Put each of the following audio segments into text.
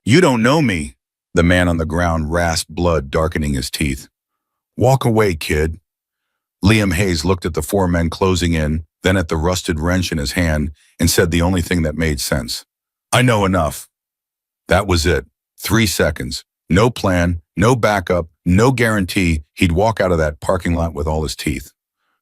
You don't know me. The man on the ground rasped, blood darkening his teeth. Walk away, kid. Liam Hayes looked at the four men closing in, then at the rusted wrench in his hand, and said the only thing that made sense. I know enough. That was it. 3 seconds. No plan, no backup, no guarantee he'd walk out of that parking lot with all his teeth.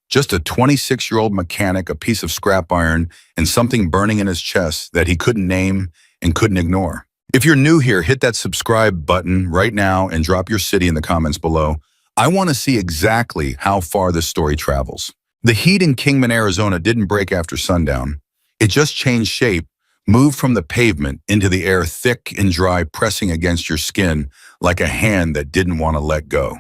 Just a 26-year-old mechanic, a piece of scrap iron, and something burning in his chest that he couldn't name and couldn't ignore. If you're new here, hit that subscribe button right now and drop your city in the comments below. I want to see exactly how far this story travels. The heat in Kingman, Arizona didn't break after sundown. It just changed shape, moved from the pavement into the air, thick and dry, pressing against your skin like a hand that didn't want to let go.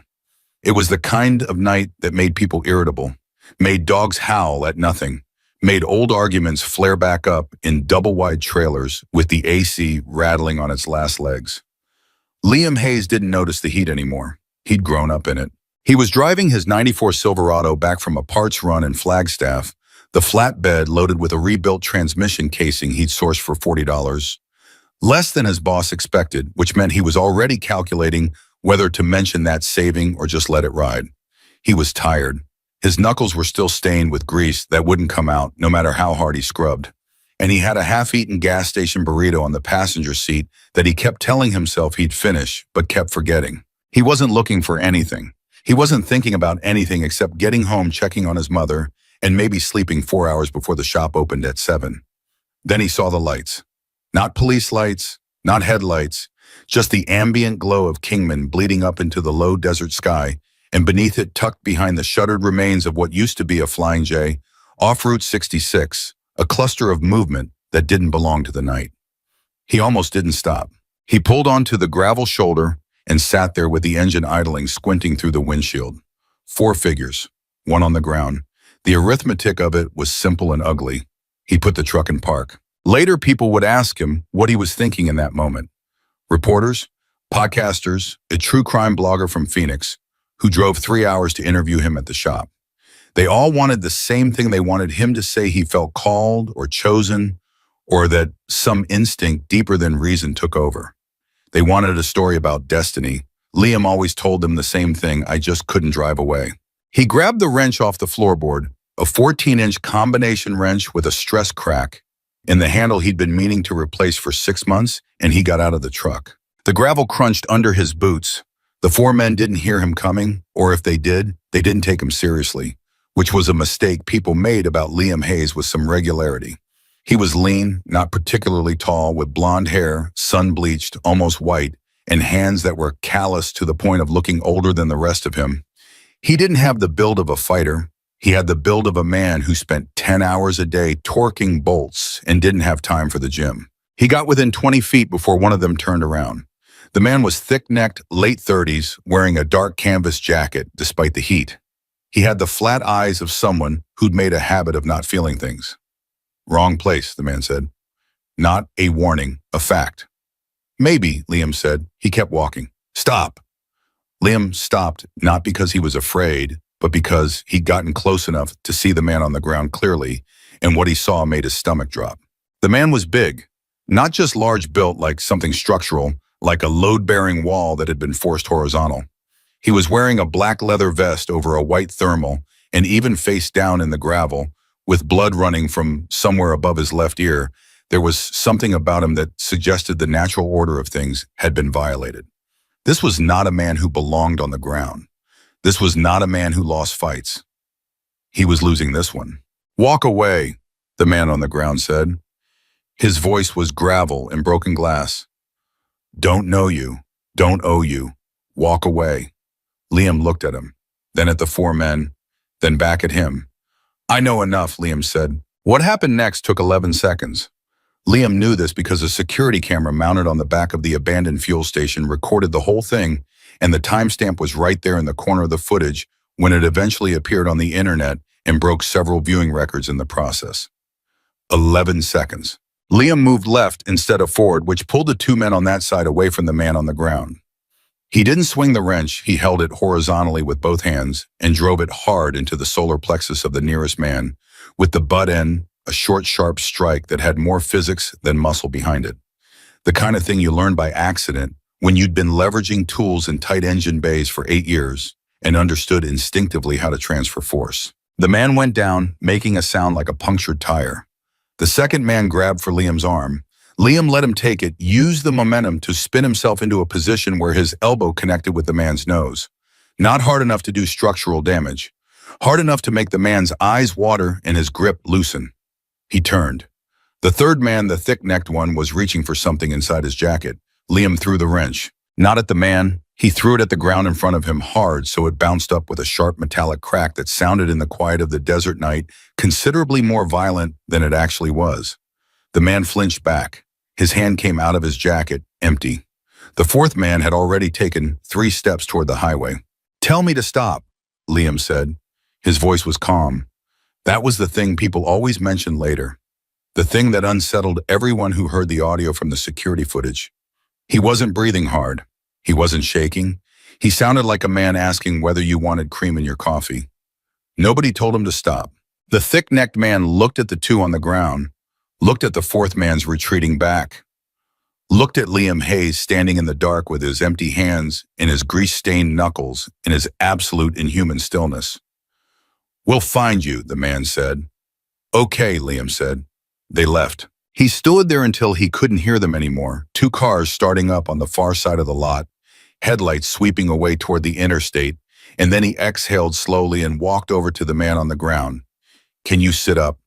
It was the kind of night that made people irritable, made dogs howl at nothing, made old arguments flare back up in double-wide trailers with the AC rattling on its last legs. Liam Hayes didn't notice the heat anymore. He'd grown up in it. He was driving his '94 Silverado back from a parts run in Flagstaff, the flatbed loaded with a rebuilt transmission casing he'd sourced for $40, less than his boss expected, which meant he was already calculating whether to mention that saving or just let it ride. He was tired. His knuckles were still stained with grease that wouldn't come out no matter how hard he scrubbed. And he had a half-eaten gas station burrito on the passenger seat that he kept telling himself he'd finish, but kept forgetting. He wasn't looking for anything. He wasn't thinking about anything except getting home, checking on his mother, and maybe sleeping 4 hours before the shop opened at 7. Then he saw the lights. Not police lights, not headlights, just the ambient glow of Kingman bleeding up into the low desert sky, and beneath it, tucked behind the shuttered remains of what used to be a Flying J, off Route 66, a cluster of movement that didn't belong to the night. He almost didn't stop. He pulled onto the gravel shoulder and sat there with the engine idling, squinting through the windshield. 4 figures, one on the ground. The arithmetic of it was simple and ugly. He put the truck in park. Later, people would ask him what he was thinking in that moment. Reporters, podcasters, a true crime blogger from Phoenix, who drove 3 hours to interview him at the shop. They all wanted the same thing. They wanted him to say he felt called or chosen, or that some instinct deeper than reason took over. They wanted a story about destiny. Liam always told them the same thing: I just couldn't drive away. He grabbed the wrench off the floorboard, a 14-inch combination wrench with a stress crack in the handle he'd been meaning to replace for 6 months, and he got out of the truck. The gravel crunched under his boots. The 4 men didn't hear him coming, or if they did, they didn't take him seriously, which was a mistake people made about Liam Hayes with some regularity. He was lean, not particularly tall, with blonde hair, sun-bleached, almost white, and hands that were calloused to the point of looking older than the rest of him. He didn't have the build of a fighter. He had the build of a man who spent 10 hours a day torquing bolts and didn't have time for the gym. He got within 20 feet before one of them turned around. The man was thick-necked, late 30s, wearing a dark canvas jacket despite the heat. He had the flat eyes of someone who'd made a habit of not feeling things. Wrong place, the man said. Not a warning, a fact. Maybe, Liam said. He kept walking. Stop. Liam stopped, not because he was afraid, but because he'd gotten close enough to see the man on the ground clearly, and what he saw made his stomach drop. The man was big, not just large built like something structural, like a load-bearing wall that had been forced horizontal. He was wearing a black leather vest over a white thermal, and even face down in the gravel, with blood running from somewhere above his left ear. There was something about him that suggested the natural order of things had been violated. This was not a man who belonged on the ground. This was not a man who lost fights. He was losing this one. Walk away, the man on the ground said. His voice was gravel and broken glass. Don't know you. Don't owe you. Walk away. Liam looked at him, then at the 4 men, then back at him. I know enough, Liam said. What happened next took 11 seconds. Liam knew this because a security camera mounted on the back of the abandoned fuel station recorded the whole thing, and the timestamp was right there in the corner of the footage when it eventually appeared on the internet and broke several viewing records in the process. 11 seconds. Liam moved left instead of forward, which pulled the 2 men on that side away from the man on the ground. He didn't swing the wrench. He held it horizontally with both hands and drove it hard into the solar plexus of the nearest man, with the butt end a short, sharp strike that had more physics than muscle behind it. The kind of thing you learn by accident when you'd been leveraging tools in tight engine bays for 8 years and understood instinctively how to transfer force. The man went down, making a sound like a punctured tire. The second man grabbed for Liam's arm. Liam let him take it, used the momentum to spin himself into a position where his elbow connected with the man's nose. Not hard enough to do structural damage. Hard enough to make the man's eyes water and his grip loosen. He turned. The third man, the thick-necked one, was reaching for something inside his jacket. Liam threw the wrench. Not at the man. He threw it at the ground in front of him hard so it bounced up with a sharp metallic crack that sounded in the quiet of the desert night considerably more violent than it actually was. The man flinched back. His hand came out of his jacket, empty. The fourth man had already taken 3 steps toward the highway. "Tell me to stop," Liam said. His voice was calm. That was the thing people always mentioned later. The thing that unsettled everyone who heard the audio from the security footage. He wasn't breathing hard. He wasn't shaking. He sounded like a man asking whether you wanted cream in your coffee. Nobody told him to stop. The thick-necked man looked at the 2 on the ground, looked at the fourth man's retreating back, looked at Liam Hayes standing in the dark with his empty hands and his grease-stained knuckles in his absolute inhuman stillness. "We'll find you," the man said. "Okay," Liam said. They left. He stood there until he couldn't hear them anymore. 2 cars starting up on the far side of the lot, headlights sweeping away toward the interstate, and then he exhaled slowly and walked over to the man on the ground. "Can you sit up?"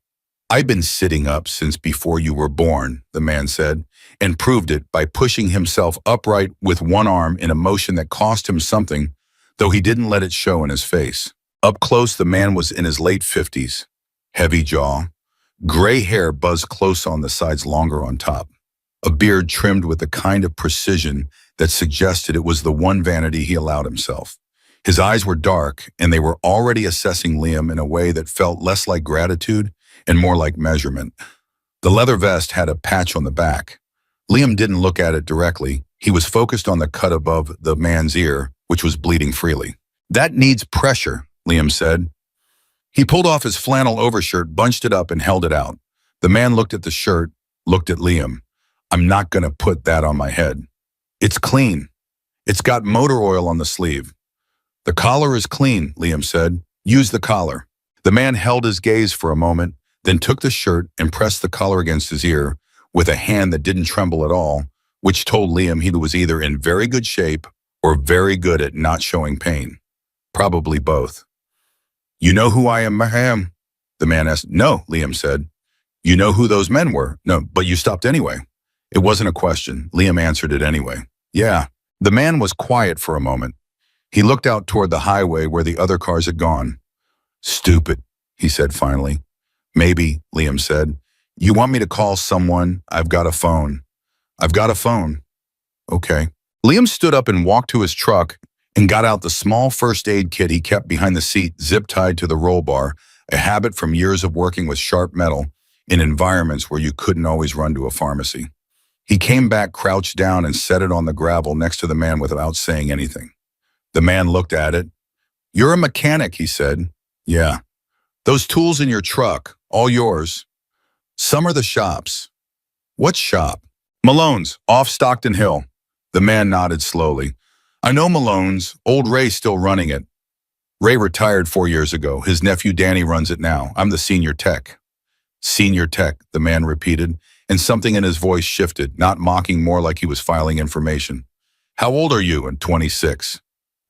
"I've been sitting up since before you were born," the man said, and proved it by pushing himself upright with one arm in a motion that cost him something, though he didn't let it show in his face. Up close, the man was in his late 50s. Heavy jaw. Gray hair buzzed close on the sides, longer on top. A beard trimmed with the kind of precision that suggested it was the one vanity he allowed himself. His eyes were dark, and they were already assessing Liam in a way that felt less like gratitude and more like measurement. The leather vest had a patch on the back. Liam didn't look at it directly. He was focused on the cut above the man's ear, which was bleeding freely. "That needs pressure," Liam said. He pulled off his flannel overshirt, bunched it up, and held it out. The man looked at the shirt, looked at Liam. "I'm not going to put that on my head." "It's clean. It's got motor oil on the sleeve." "The collar is clean," Liam said. "Use the collar." The man held his gaze for a moment, then took the shirt and pressed the collar against his ear with a hand that didn't tremble at all, which told Liam he was either in very good shape or very good at not showing pain. Probably both. "You know who I am?" The man asked. "No," Liam said. "You know who those men were?" "No, but you stopped anyway." It wasn't a question. Liam answered it anyway. "Yeah." The man was quiet for a moment. He looked out toward the highway where the other cars had gone. "Stupid," he said finally. "Maybe," Liam said. "You want me to call someone? I've got a phone." "I've got a phone." "Okay." Liam stood up and walked to his truck and got out the small first aid kit he kept behind the seat, zip-tied to the roll bar, a habit from years of working with sharp metal in environments where you couldn't always run to a pharmacy. He came back, crouched down, and set it on the gravel next to the man without saying anything. The man looked at it. "You're a mechanic," he said. "Yeah." "Those tools in your truck, all yours?" "Some are the shop's." "What shop?" "Malone's, off Stockton Hill." The man nodded slowly. "I know Malone's. Old Ray's still running it. Ray retired 4 years ago. His nephew Danny runs it now. I'm the senior tech." "Senior tech," the man repeated, and something in his voice shifted, not mocking, more like he was filing information. "How old are you?" "And 26.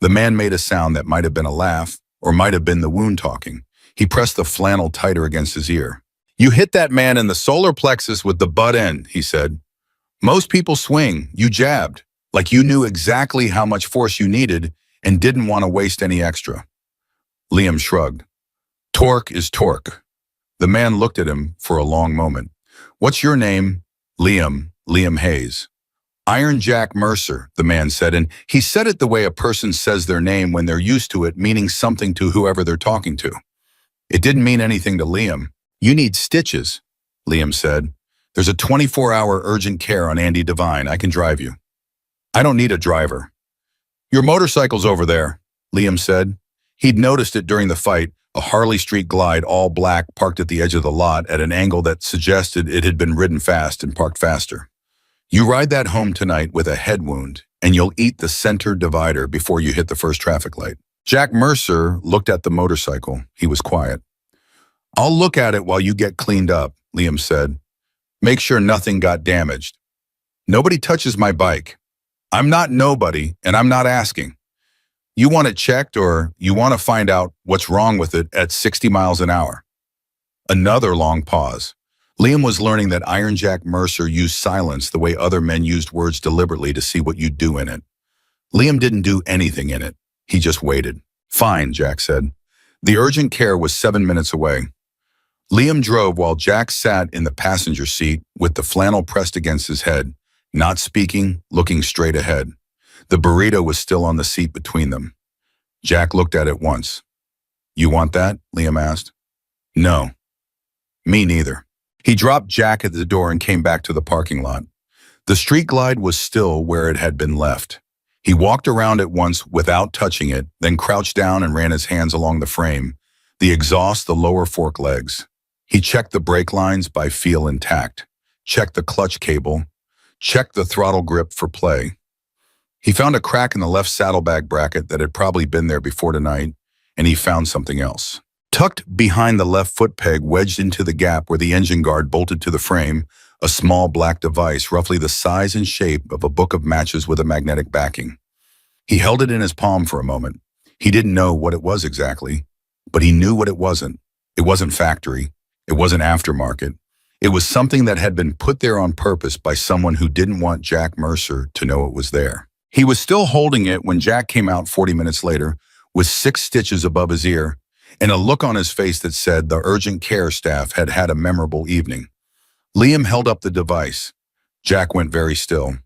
The man made a sound that might have been a laugh, or might have been the wound talking. He pressed the flannel tighter against his ear. "You hit that man in the solar plexus with the butt end," he said. "Most people swing. You jabbed, like you knew exactly how much force you needed and didn't want to waste any extra." Liam shrugged. "Torque is torque." The man looked at him for a long moment. "What's your name?" Liam Hayes." "Iron Jack Mercer," the man said, and he said it the way a person says their name when they're used to it meaning something to whoever they're talking to. It didn't mean anything to Liam. "You need stitches," Liam said. "There's a 24-hour urgent care on Andy Devine. I can drive you." "I don't need a driver." "Your motorcycle's over there," Liam said. He'd noticed it during the fight, a Harley Street Glide, all black, parked at the edge of the lot at an angle that suggested it had been ridden fast and parked faster. You ride that home tonight with a head wound, and you'll eat the center divider before you hit the first traffic light. Jack Mercer looked at the motorcycle. He was quiet. I'll look at it while you get cleaned up, Liam said. Make sure nothing got damaged. Nobody touches my bike. I'm not nobody, and I'm not asking. You want it checked or you want to find out what's wrong with it at 60 miles an hour. Another long pause. Liam was learning that Iron Jack Mercer used silence the way other men used words deliberately to see what you'd do in it. Liam didn't do anything in it. He just waited. Fine, Jack said. The urgent care was 7 minutes away. Liam drove while Jack sat in the passenger seat with the flannel pressed against his head, not speaking, looking straight ahead. The burrito was still on the seat between them. Jack looked at it once. You want that? Liam asked. No. Me neither. He dropped Jack at the door and came back to the parking lot. The street glide was still where it had been left. He walked around it once without touching it, then crouched down and ran his hands along the frame, the exhaust, the lower fork legs. He checked the brake lines by feel intact, checked the clutch cable, checked the throttle grip for play. He found a crack in the left saddlebag bracket that had probably been there before tonight, and he found something else. Tucked behind the left foot peg, wedged into the gap where the engine guard bolted to the frame, a small black device roughly the size and shape of a book of matches with a magnetic backing. He held it in his palm for a moment. He didn't know what it was exactly, but he knew what it wasn't. It wasn't factory. It wasn't aftermarket. It was something that had been put there on purpose by someone who didn't want Jack Mercer to know it was there. He was still holding it when Jack came out 40 minutes later with 6 stitches above his ear and a look on his face that said the urgent care staff had had a memorable evening. Liam held up the device. Jack went very still.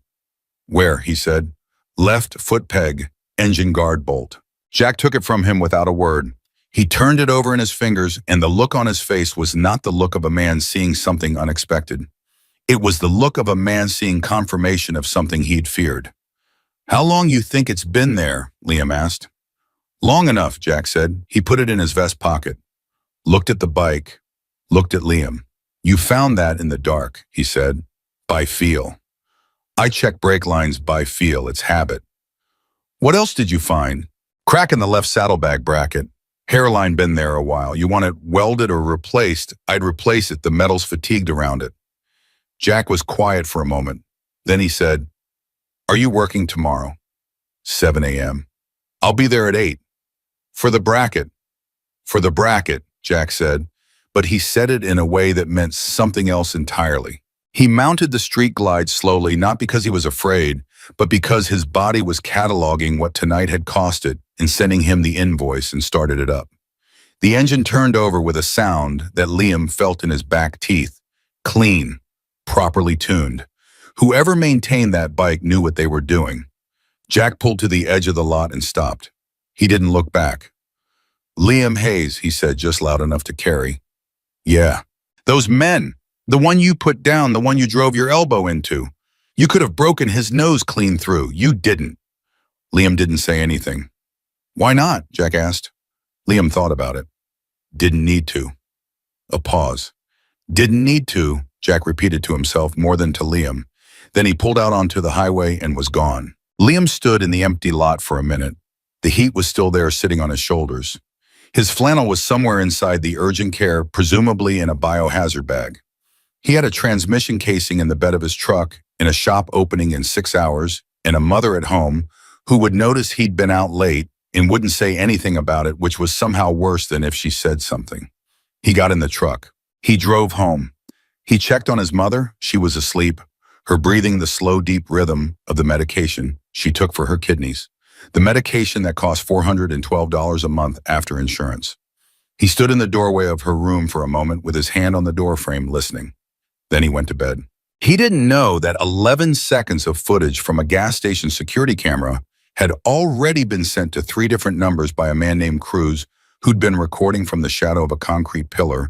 Where, he said. Left foot peg, engine guard bolt. Jack took it from him without a word. He turned it over in his fingers, and the look on his face was not the look of a man seeing something unexpected. It was the look of a man seeing confirmation of something he'd feared. How long you think it's been there? Liam asked. Long enough, Jack said. He put it in his vest pocket. Looked at the bike. Looked at Liam. You found that in the dark, he said. By feel. I check brake lines by feel. It's habit. What else did you find? Crack in the left saddlebag bracket. Hairline been there a while. You want it welded or replaced? I'd replace it. The metal's fatigued around it. Jack was quiet for a moment. Then he said, Are you working tomorrow? 7 a.m. I'll be there at 8. For the bracket. For the bracket, Jack said, but he said it in a way that meant something else entirely. He mounted the street glide slowly, not because he was afraid, but because his body was cataloging what tonight had cost it and sending him the invoice, and started it up. The engine turned over with a sound that Liam felt in his back teeth. Clean, properly tuned. Whoever maintained that bike knew what they were doing. Jack pulled to the edge of the lot and stopped. He didn't look back. Liam Hayes, he said just loud enough to carry. Yeah. Those men. The one you put down, the one you drove your elbow into. You could have broken his nose clean through. You didn't. Liam didn't say anything. Why not? Jack asked. Liam thought about it. Didn't need to. A pause. Didn't need to, Jack repeated to himself more than to Liam. Then he pulled out onto the highway and was gone. Liam stood in the empty lot for a minute. The heat was still there, sitting on his shoulders. His flannel was somewhere inside the urgent care, presumably in a biohazard bag. He had a transmission casing in the bed of his truck, in a shop opening in 6 hours, and a mother at home who would notice he'd been out late and wouldn't say anything about it, which was somehow worse than if she said something. He got in the truck. He drove home. He checked on his mother. She was asleep, her breathing the slow, deep rhythm of the medication she took for her kidneys, the medication that cost $412 a month after insurance. He stood in the doorway of her room for a moment with his hand on the doorframe, listening. Then he went to bed. He didn't know that 11 seconds of footage from a gas station security camera had already been sent to 3 different numbers by a man named Cruz, who'd been recording from the shadow of a concrete pillar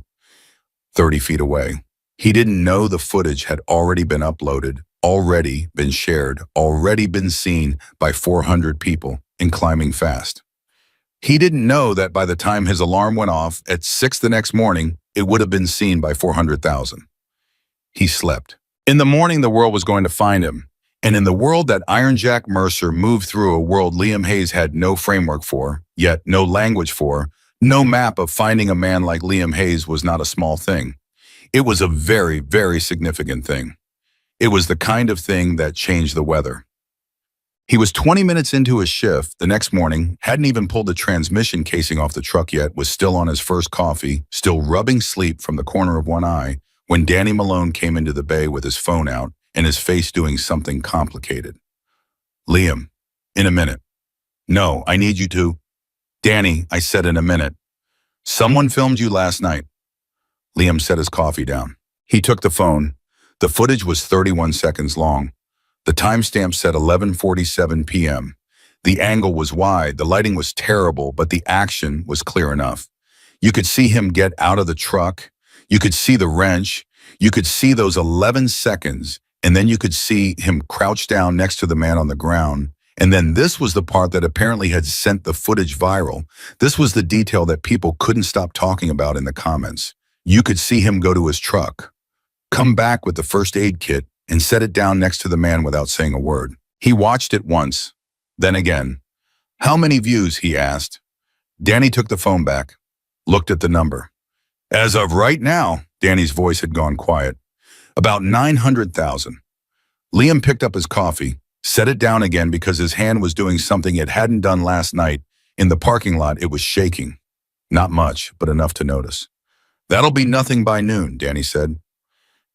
30 feet away. He didn't know the footage had already been uploaded, already been shared, already been seen by 400 people and climbing fast. He didn't know that by the time his alarm went off at 6 the next morning, it would have been seen by 400,000. He slept. In the morning, the world was going to find him. And in the world that Iron Jack Mercer moved through, a world Liam Hayes had no framework for, yet no language for, no map of finding a man like Liam Hayes was not a small thing. It was a very, very significant thing. It was the kind of thing that changed the weather. He was 20 minutes into his shift the next morning, hadn't even pulled the transmission casing off the truck yet, was still on his first coffee, still rubbing sleep from the corner of one eye, when Danny Malone came into the bay with his phone out and his face doing something complicated. Liam, in a minute. No, I need you to. Danny, I said in a minute. Someone filmed you last night. Liam set his coffee down. He took the phone. The footage was 31 seconds long. The timestamp said 11:47 p.m. The angle was wide, the lighting was terrible, but the action was clear enough. You could see him get out of the truck. You could see the wrench. You could see those 11 seconds, and then you could see him crouch down next to the man on the ground. And then this was the part that apparently had sent the footage viral. This was the detail that people couldn't stop talking about in the comments. You could see him go to his truck, come back with the first aid kit, and set it down next to the man without saying a word. He watched it once, then again. How many views, he asked. Danny took the phone back, looked at the number. As of right now, Danny's voice had gone quiet. About 900,000. Liam picked up his coffee, set it down again because his hand was doing something it hadn't done last night. In the parking lot, it was shaking. Not much, but enough to notice. That'll be nothing by noon, Danny said.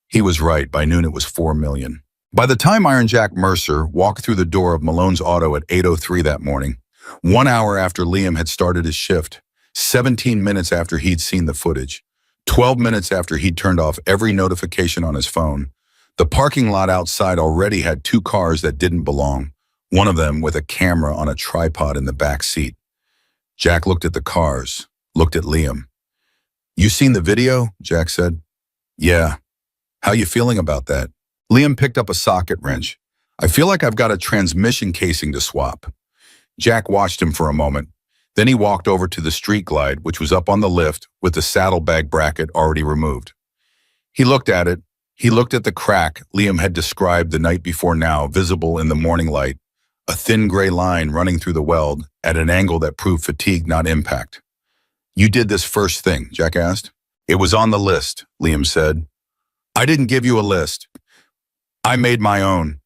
He was right. By noon, it was 4 million. By the time Iron Jack Mercer walked through the door of Malone's auto at 8:03 that morning, 1 hour after Liam had started his shift, 17 minutes after he'd seen the footage, 12 minutes after he'd turned off every notification on his phone, the parking lot outside already had 2 cars that didn't belong, one of them with a camera on a tripod in the back seat. Jack looked at the cars, looked at Liam. You seen the video? Jack said. Yeah. How you feeling about that? Liam picked up a socket wrench. I feel like I've got a transmission casing to swap. Jack watched him for a moment. Then he walked over to the street glide, which was up on the lift with the saddlebag bracket already removed. He looked at it. He looked at the crack Liam had described the night before now, visible in the morning light, a thin gray line running through the weld at an angle that proved fatigue, not impact. You did this first thing, Jack asked. It was on the list, Liam said. I didn't give you a list. I made my own.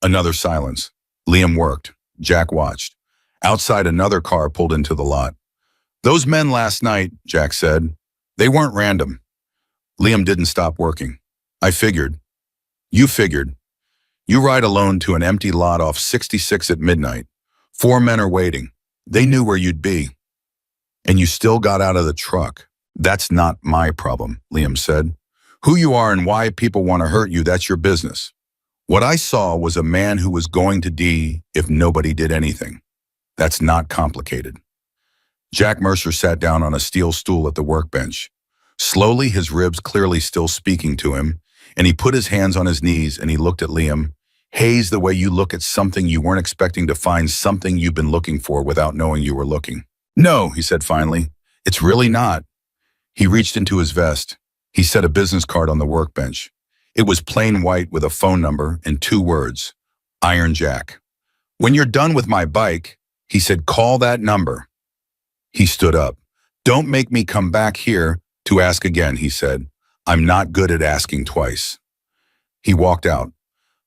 Another silence. Liam worked. Jack watched. Outside, another car pulled into the lot. Those men last night, Jack said, they weren't random. Liam didn't stop working. I figured. You figured. You ride alone to an empty lot off 66 at midnight. 4 men are waiting. They knew where you'd be. And you still got out of the truck. That's not my problem, Liam said. Who you are and why people want to hurt you, that's your business. What I saw was a man who was going to die if nobody did anything. That's not complicated. Jack Mercer sat down on a steel stool at the workbench. Slowly, his ribs clearly still speaking to him, and he put his hands on his knees and he looked at Liam. Haze, the way you look at something you weren't expecting to find, something you've been looking for without knowing you were looking. No, he said finally. It's really not. He reached into his vest. He set a business card on the workbench. It was plain white with a phone number and 2 words, Iron Jack. When you're done with my bike, he said, call that number. He stood up. Don't make me come back here to ask again, he said. I'm not good at asking twice. He walked out.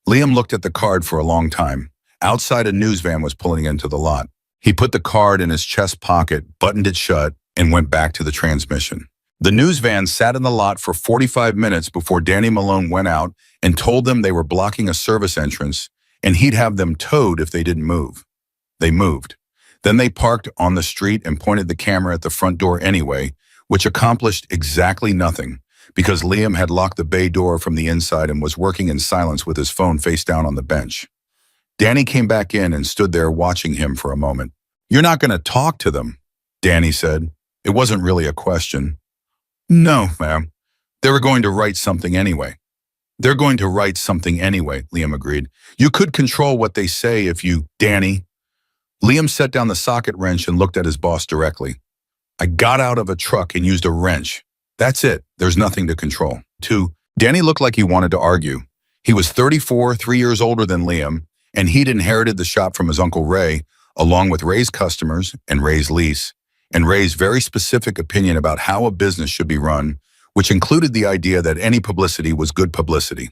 Liam looked at the card for a long time. Outside, a news van was pulling into the lot. He put the card in his chest pocket, buttoned it shut, and went back to the transmission. The news van sat in the lot for 45 minutes before Danny Malone went out and told them they were blocking a service entrance and he'd have them towed if they didn't move. They moved. Then they parked on the street and pointed the camera at the front door anyway, which accomplished exactly nothing because Liam had locked the bay door from the inside and was working in silence with his phone face down on the bench. Danny came back in and stood there watching him for a moment. You're not going to talk to them, Danny said. It wasn't really a question. No, ma'am. They were going to write something anyway. They're going to write something anyway, Liam agreed. You could control what they say if you, Danny. Liam set down the socket wrench and looked at his boss directly. I got out of a truck and used a wrench. That's it. There's nothing to control. 2. Danny looked like he wanted to argue. He was 34, 3 years older than Liam, and he'd inherited the shop from his Uncle Ray, along with Ray's customers and Ray's lease, and Ray's very specific opinion about how a business should be run, which included the idea that any publicity was good publicity.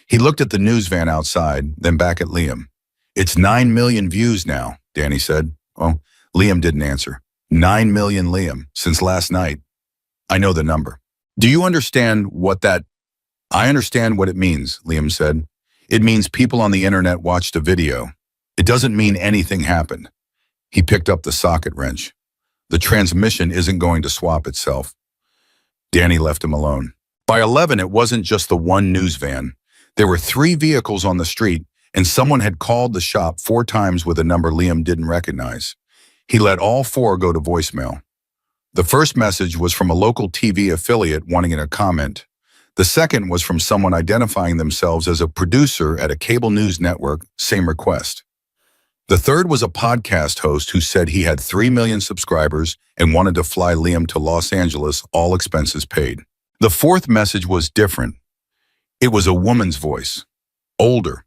He looked at the news van outside, then back at Liam. "It's 9 million views now," Danny said. Well, Liam didn't answer. 9 million, Liam, since last night. "I know the number." "Do you understand what that—" "I understand what it means," Liam said. "It means people on the internet watched a video. It doesn't mean anything happened." He picked up the socket wrench. "The transmission isn't going to swap itself." Danny left him alone. By 11, it wasn't just the one news van. There were 3 vehicles on the street, and someone had called the shop 4 times with a number Liam didn't recognize. He let all 4 go to voicemail. The first message was from a local TV affiliate wanting a comment. The second was from someone identifying themselves as a producer at a cable news network, same request. The third was a podcast host who said he had 3 million subscribers and wanted to fly Liam to Los Angeles, all expenses paid. The fourth message was different. It was a woman's voice. Older.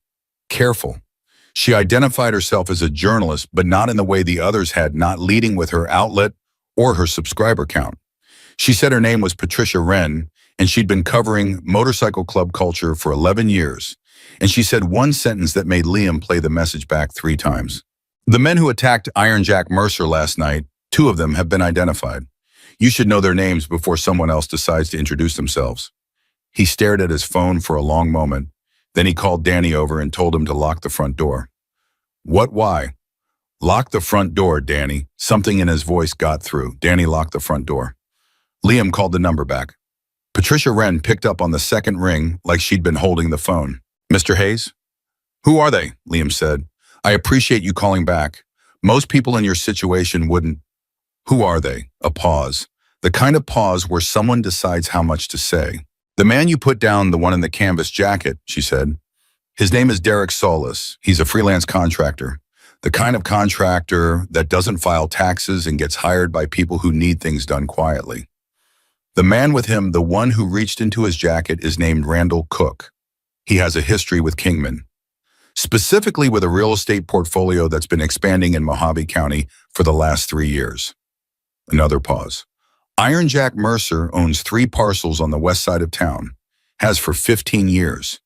Careful. She identified herself as a journalist, but not in the way the others had, not leading with her outlet or her subscriber count. She said her name was Patricia Wren, and she'd been covering motorcycle club culture for 11 years. And she said one sentence that made Liam play the message back 3 times. "The men who attacked Iron Jack Mercer last night, 2 of them have been identified. You should know their names before someone else decides to introduce themselves." He stared at his phone for a long moment. Then he called Danny over and told him to lock the front door. "What, why?" "Lock the front door, Danny." Something in his voice got through. Danny locked the front door. Liam called the number back. Patricia Wren picked up on the second ring like she'd been holding the phone. "Mr. Hayes?" "Who are they?" Liam said. "I appreciate you calling back. Most people in your situation wouldn't—" "Who are they?" A pause. The kind of pause where someone decides how much to say. "The man you put down, the one in the canvas jacket," she said. "His name is Derek Solis. He's a freelance contractor. The kind of contractor that doesn't file taxes and gets hired by people who need things done quietly. The man with him, the one who reached into his jacket, is named Randall Cook. He has a history with Kingman, specifically with a real estate portfolio that's been expanding in Mojave County for the last 3 years." Another pause. "Iron Jack Mercer owns 3 parcels on the west side of town. Has for 15 years.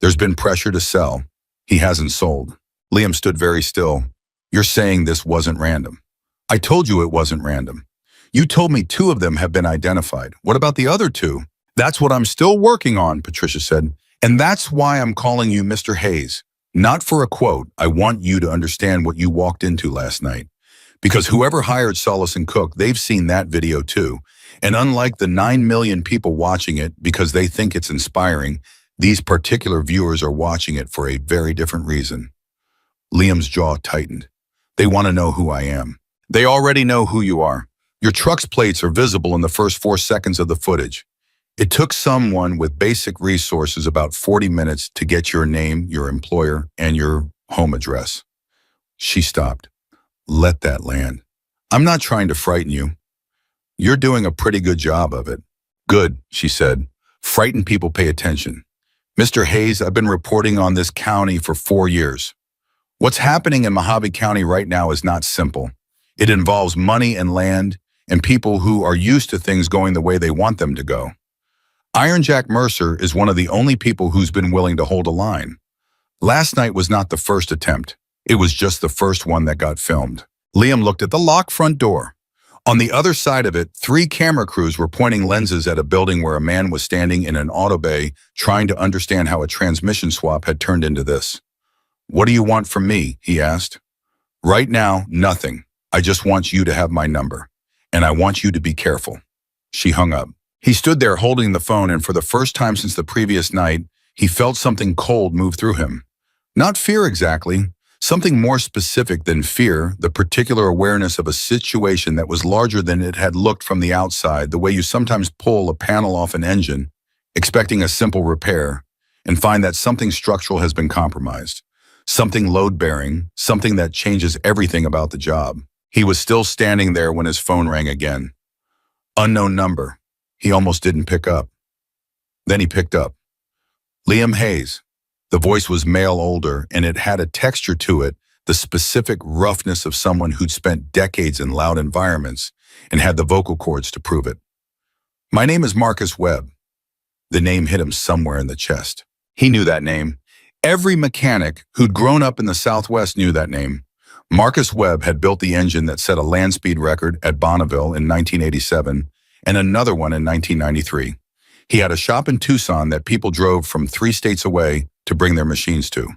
There's been pressure to sell. He hasn't sold." Liam stood very still. "You're saying this wasn't random?" "I told you it wasn't random. You told me 2 of them have been identified. What about the other 2? "That's what I'm still working on," Patricia said. "And that's why I'm calling you Mr. Hayes. Not for a quote. I want you to understand what you walked into last night. Because whoever hired Solis and Cook, they've seen that video too. And unlike the 9 million people watching it because they think it's inspiring, these particular viewers are watching it for a very different reason." Liam's jaw tightened. "They want to know who I am." "They already know who you are. Your truck's plates are visible in the first 4 seconds of the footage. It took someone with basic resources about 40 minutes to get your name, your employer, and your home address." She stopped. "Let that land. I'm not trying to frighten you. You're doing a pretty good job of it." "Good," she said. "Frightened people pay attention. Mr. Hayes, I've been reporting on this county for 4 years. What's happening in Mojave County right now is not simple. It involves money and land and people who are used to things going the way they want them to go. Iron Jack Mercer is one of the only people who's been willing to hold a line. Last night was not the first attempt. It was just the first one that got filmed." Liam looked at the locked front door. On the other side of it, 3 camera crews were pointing lenses at a building where a man was standing in an auto bay trying to understand how a transmission swap had turned into this. "What do you want from me?" he asked. "Right now, nothing. I just want you to have my number. And I want you to be careful." She hung up. He stood there holding the phone, and for the first time since the previous night, he felt something cold move through him. Not fear exactly, something more specific than fear, the particular awareness of a situation that was larger than it had looked from the outside, the way you sometimes pull a panel off an engine, expecting a simple repair, and find that something structural has been compromised, something load-bearing, something that changes everything about the job. He was still standing there when his phone rang again. Unknown number. He almost didn't pick up. Then he picked up. "Liam Hayes." The voice was male older, and it had a texture to it, the specific roughness of someone who'd spent decades in loud environments and had the vocal cords to prove it. My name is Marcus Webb. The name hit him somewhere in the chest. He knew that name. Every mechanic who'd grown up in the Southwest knew that name. Marcus Webb had built the engine that set a land speed record at Bonneville in 1987 and another one in 1993. He had a shop in Tucson that people drove from 3 states away to bring their machines to.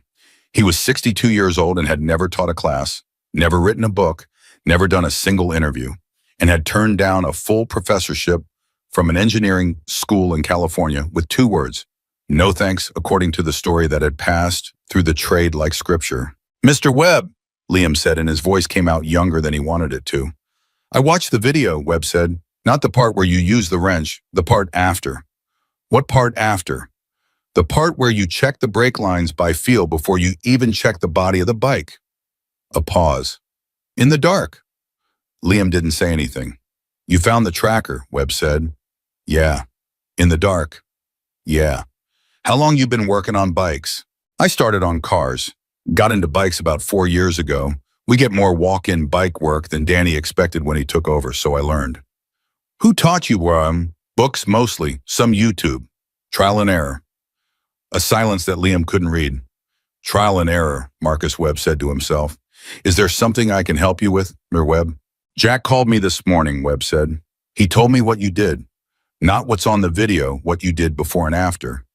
He was 62 years old and had never taught a class, never written a book, never done a single interview, and had turned down a full professorship from an engineering school in California with 2 words: no thanks, according to the story that had passed through the trade like scripture. "Mr. Webb," Liam said, and his voice came out younger than he wanted it to. "I watched the video," Webb said. "Not the part where you use the wrench, the part after." "What part after?" "The part where you check the brake lines by feel before you even check the body of the bike." A pause. "In the dark." Liam didn't say anything. "You found the tracker," Webb said. "Yeah." "In the dark." "Yeah." "How long you been working on bikes?" "I started on cars. Got into bikes about 4 years ago. We get more walk-in bike work than Danny expected when he took over, so I learned." "Who taught you?" "Books mostly, some YouTube. Trial and error." A silence that Liam couldn't read. "Trial and error," Marcus Webb said to himself. "Is there something I can help you with, Mr. Webb?" "Jack called me this morning," Webb said. "He told me what you did. Not what's on the video, what you did before and after.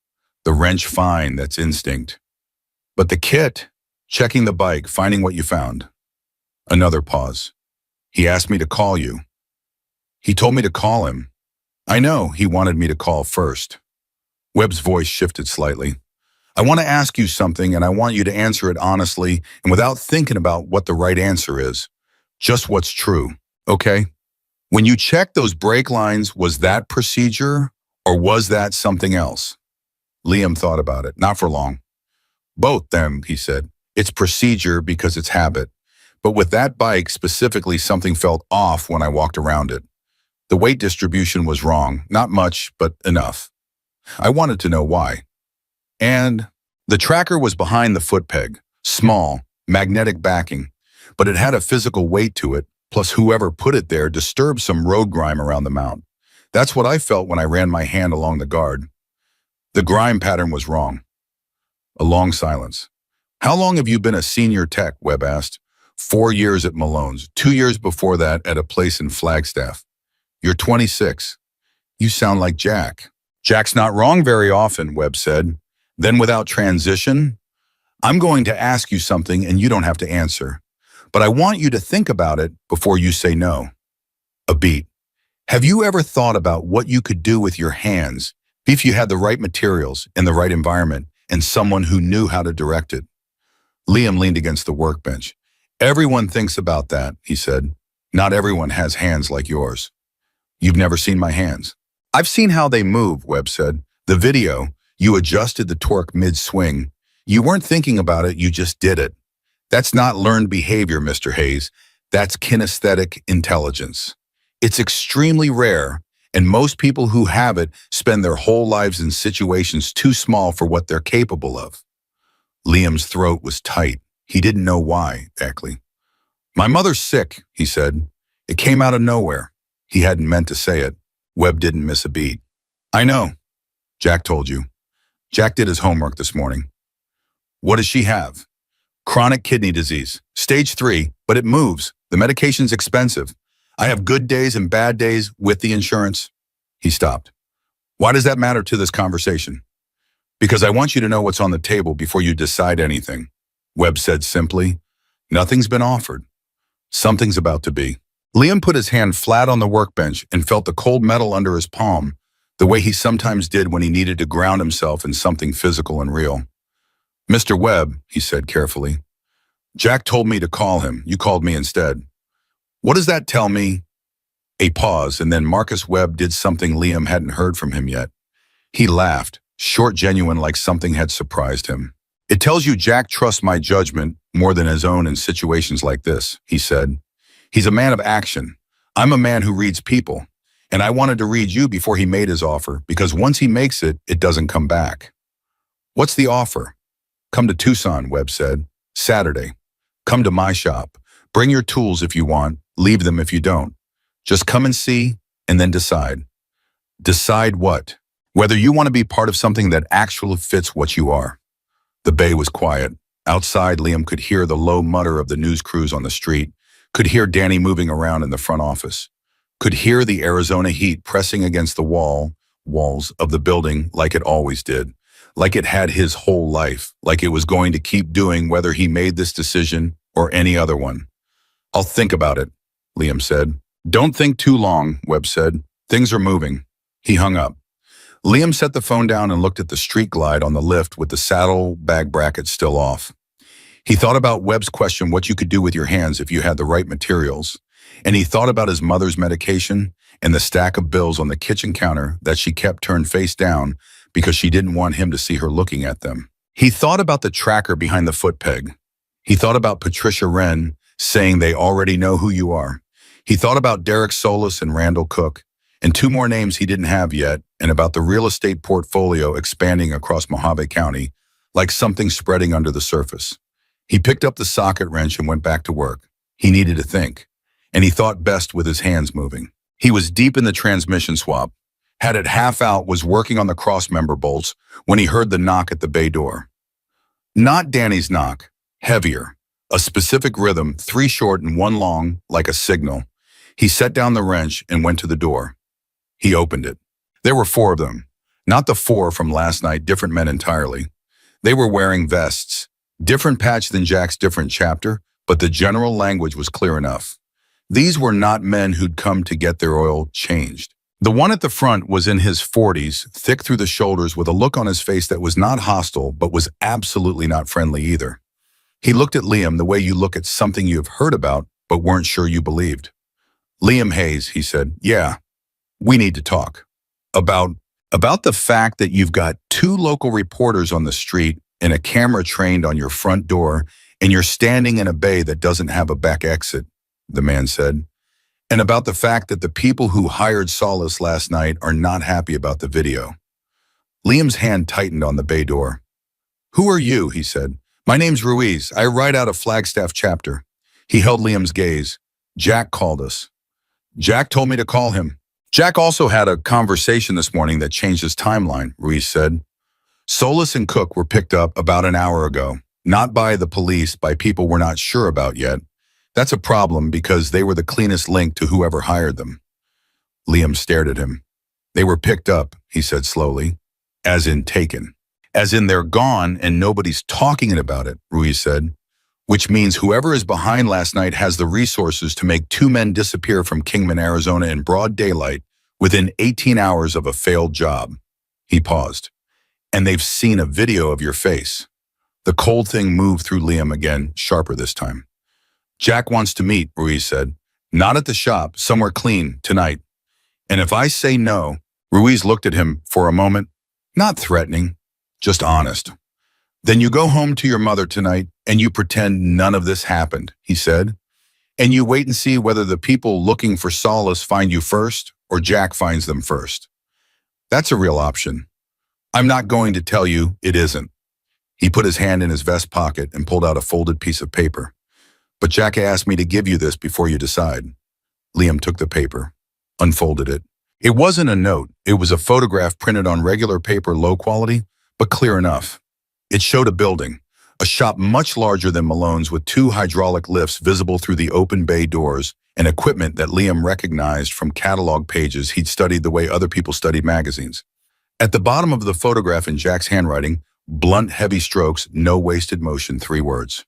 The wrench, fine, that's instinct. But the kit, checking the bike, finding what you found." Another pause. "He asked me to call you." "He told me to call him." "I know, he wanted me to call first." Webb's voice shifted slightly. "I want to ask you something, and I want you to answer it honestly and without thinking about what the right answer is. Just what's true, okay? When you checked those brake lines, was that procedure or was that something else?" Liam thought about it, not for long. "Both them," he said. "It's procedure because it's habit. But with that bike specifically, something felt off when I walked around it. The weight distribution was wrong, not much, but enough. I wanted to know why. And the tracker was behind the foot peg, small, magnetic backing, but it had a physical weight to it, plus whoever put it there disturbed some road grime around the mount. That's what I felt when I ran my hand along the guard. The grime pattern was wrong." A long silence. "How long have you been a senior tech?" Webb asked. 4 years at Malone's, 2 years before that at a place in Flagstaff. "You're 26. You sound like Jack." "Jack's not wrong very often," Webb said. Then without transition, "I'm going to ask you something and you don't have to answer. But I want you to think about it before you say no." A beat. "Have you ever thought about what you could do with your hands if you had the right materials and the right environment and someone who knew how to direct it?" Liam leaned against the workbench. "Everyone thinks about that," he said. "Not everyone has hands like yours." "You've never seen my hands." "I've seen how they move," Webb said. "The video, you adjusted the torque mid-swing. You weren't thinking about it, you just did it. That's not learned behavior, Mr. Hayes. That's kinesthetic intelligence. It's extremely rare, and most people who have it spend their whole lives in situations too small for what they're capable of." Liam's throat was tight. He didn't know why, exactly. "My mother's sick," he said. It came out of nowhere. He hadn't meant to say it. Webb didn't miss a beat. "I know. Jack told you." "Jack did his homework this morning." "What does she have?" "Chronic kidney disease. Stage 3, but it moves. The medication's expensive. I have good days and bad days with the insurance." He stopped. "Why does that matter to this conversation?" "Because I want you to know what's on the table before you decide anything." Webb said simply. "Nothing's been offered. Something's about to be." Liam put his hand flat on the workbench and felt the cold metal under his palm, the way he sometimes did when he needed to ground himself in something physical and real. "Mr. Webb," he said carefully, "Jack told me to call him. You called me instead. What does that tell me?" A pause, and then Marcus Webb did something Liam hadn't heard from him yet. He laughed, short, genuine, like something had surprised him. "It tells you Jack trusts my judgment more than his own in situations like this," he said. "He's a man of action. I'm a man who reads people, and I wanted to read you before he made his offer, because once he makes it, it doesn't come back." "What's the offer?" Come to Tucson, Webb said. Saturday. Come to my shop. Bring your tools if you want, leave them if you don't. Just come and see, and then decide. Decide what? Whether you want to be part of something that actually fits what you are. The bay was quiet. Outside, Liam could hear the low mutter of the news crews on the street, could hear Danny moving around in the front office, could hear the Arizona heat pressing against the walls of the building like it always did, like it had his whole life, like it was going to keep doing whether he made this decision or any other one. I'll think about it, Liam said. Don't think too long, Webb said. Things are moving. He hung up. Liam set the phone down and looked at the street glide on the lift with the saddlebag bracket still off. He thought about Webb's question what you could do with your hands if you had the right materials, and he thought about his mother's medication and the stack of bills on the kitchen counter that she kept turned face down because she didn't want him to see her looking at them. He thought about the tracker behind the foot peg. He thought about Patricia Wren saying they already know who you are. He thought about Derek Solis and Randall Cook, and two more names he didn't have yet, and about the real estate portfolio expanding across Mojave County, like something spreading under the surface. He picked up the socket wrench and went back to work. He needed to think, and he thought best with his hands moving. He was deep in the transmission swap, had it half out, was working on the cross-member bolts when he heard the knock at the bay door. Not Danny's knock, heavier, a specific rhythm, 3 short and 1 long, like a signal. He set down the wrench and went to the door. He opened it. There were 4 of them. Not the 4 from last night, different men entirely. They were wearing vests. Different patch than Jack's different chapter, but the general language was clear enough. These were not men who'd come to get their oil changed. The one at the front was in his 40s, thick through the shoulders with a look on his face that was not hostile, but was absolutely not friendly either. He looked at Liam the way you look at something you've heard about, but weren't sure you believed. Liam Hayes, he said, yeah, we need to talk. About the fact that you've got 2 local reporters on the street and a camera trained on your front door, and you're standing in a bay that doesn't have a back exit, the man said. And about the fact that the people who hired Solis last night are not happy about the video. Liam's hand tightened on the bay door. Who are you? He said. My name's Ruiz. I write out a Flagstaff chapter. He held Liam's gaze. Jack called us. Jack told me to call him. Jack also had a conversation this morning that changed his timeline, Ruiz said. Solis and Cook were picked up about an hour ago, not by the police, by people we're not sure about yet. That's a problem because they were the cleanest link to whoever hired them. Liam stared at him. They were picked up, he said slowly, as in taken. As in they're gone and nobody's talking about it, Ruiz said, which means whoever is behind last night has the resources to make 2 men disappear from Kingman, Arizona in broad daylight within 18 hours of a failed job. He paused. And they've seen a video of your face. The cold thing moved through Liam again, sharper this time. Jack wants to meet, Ruiz said. Not at the shop, somewhere clean, tonight. And if I say no, Ruiz looked at him for a moment, not threatening, just honest. Then you go home to your mother tonight and you pretend none of this happened, he said. And you wait and see whether the people looking for Solis find you first or Jack finds them first. That's a real option. I'm not going to tell you it isn't. He put his hand in his vest pocket and pulled out a folded piece of paper. But Jack asked me to give you this before you decide. Liam took the paper, unfolded it. It wasn't a note. It was a photograph printed on regular paper, low quality, but clear enough. It showed a building, a shop much larger than Malone's with 2 hydraulic lifts visible through the open bay doors and equipment that Liam recognized from catalog pages he'd studied the way other people studied magazines. At the bottom of the photograph in Jack's handwriting, blunt, heavy strokes, no wasted motion, 3 words.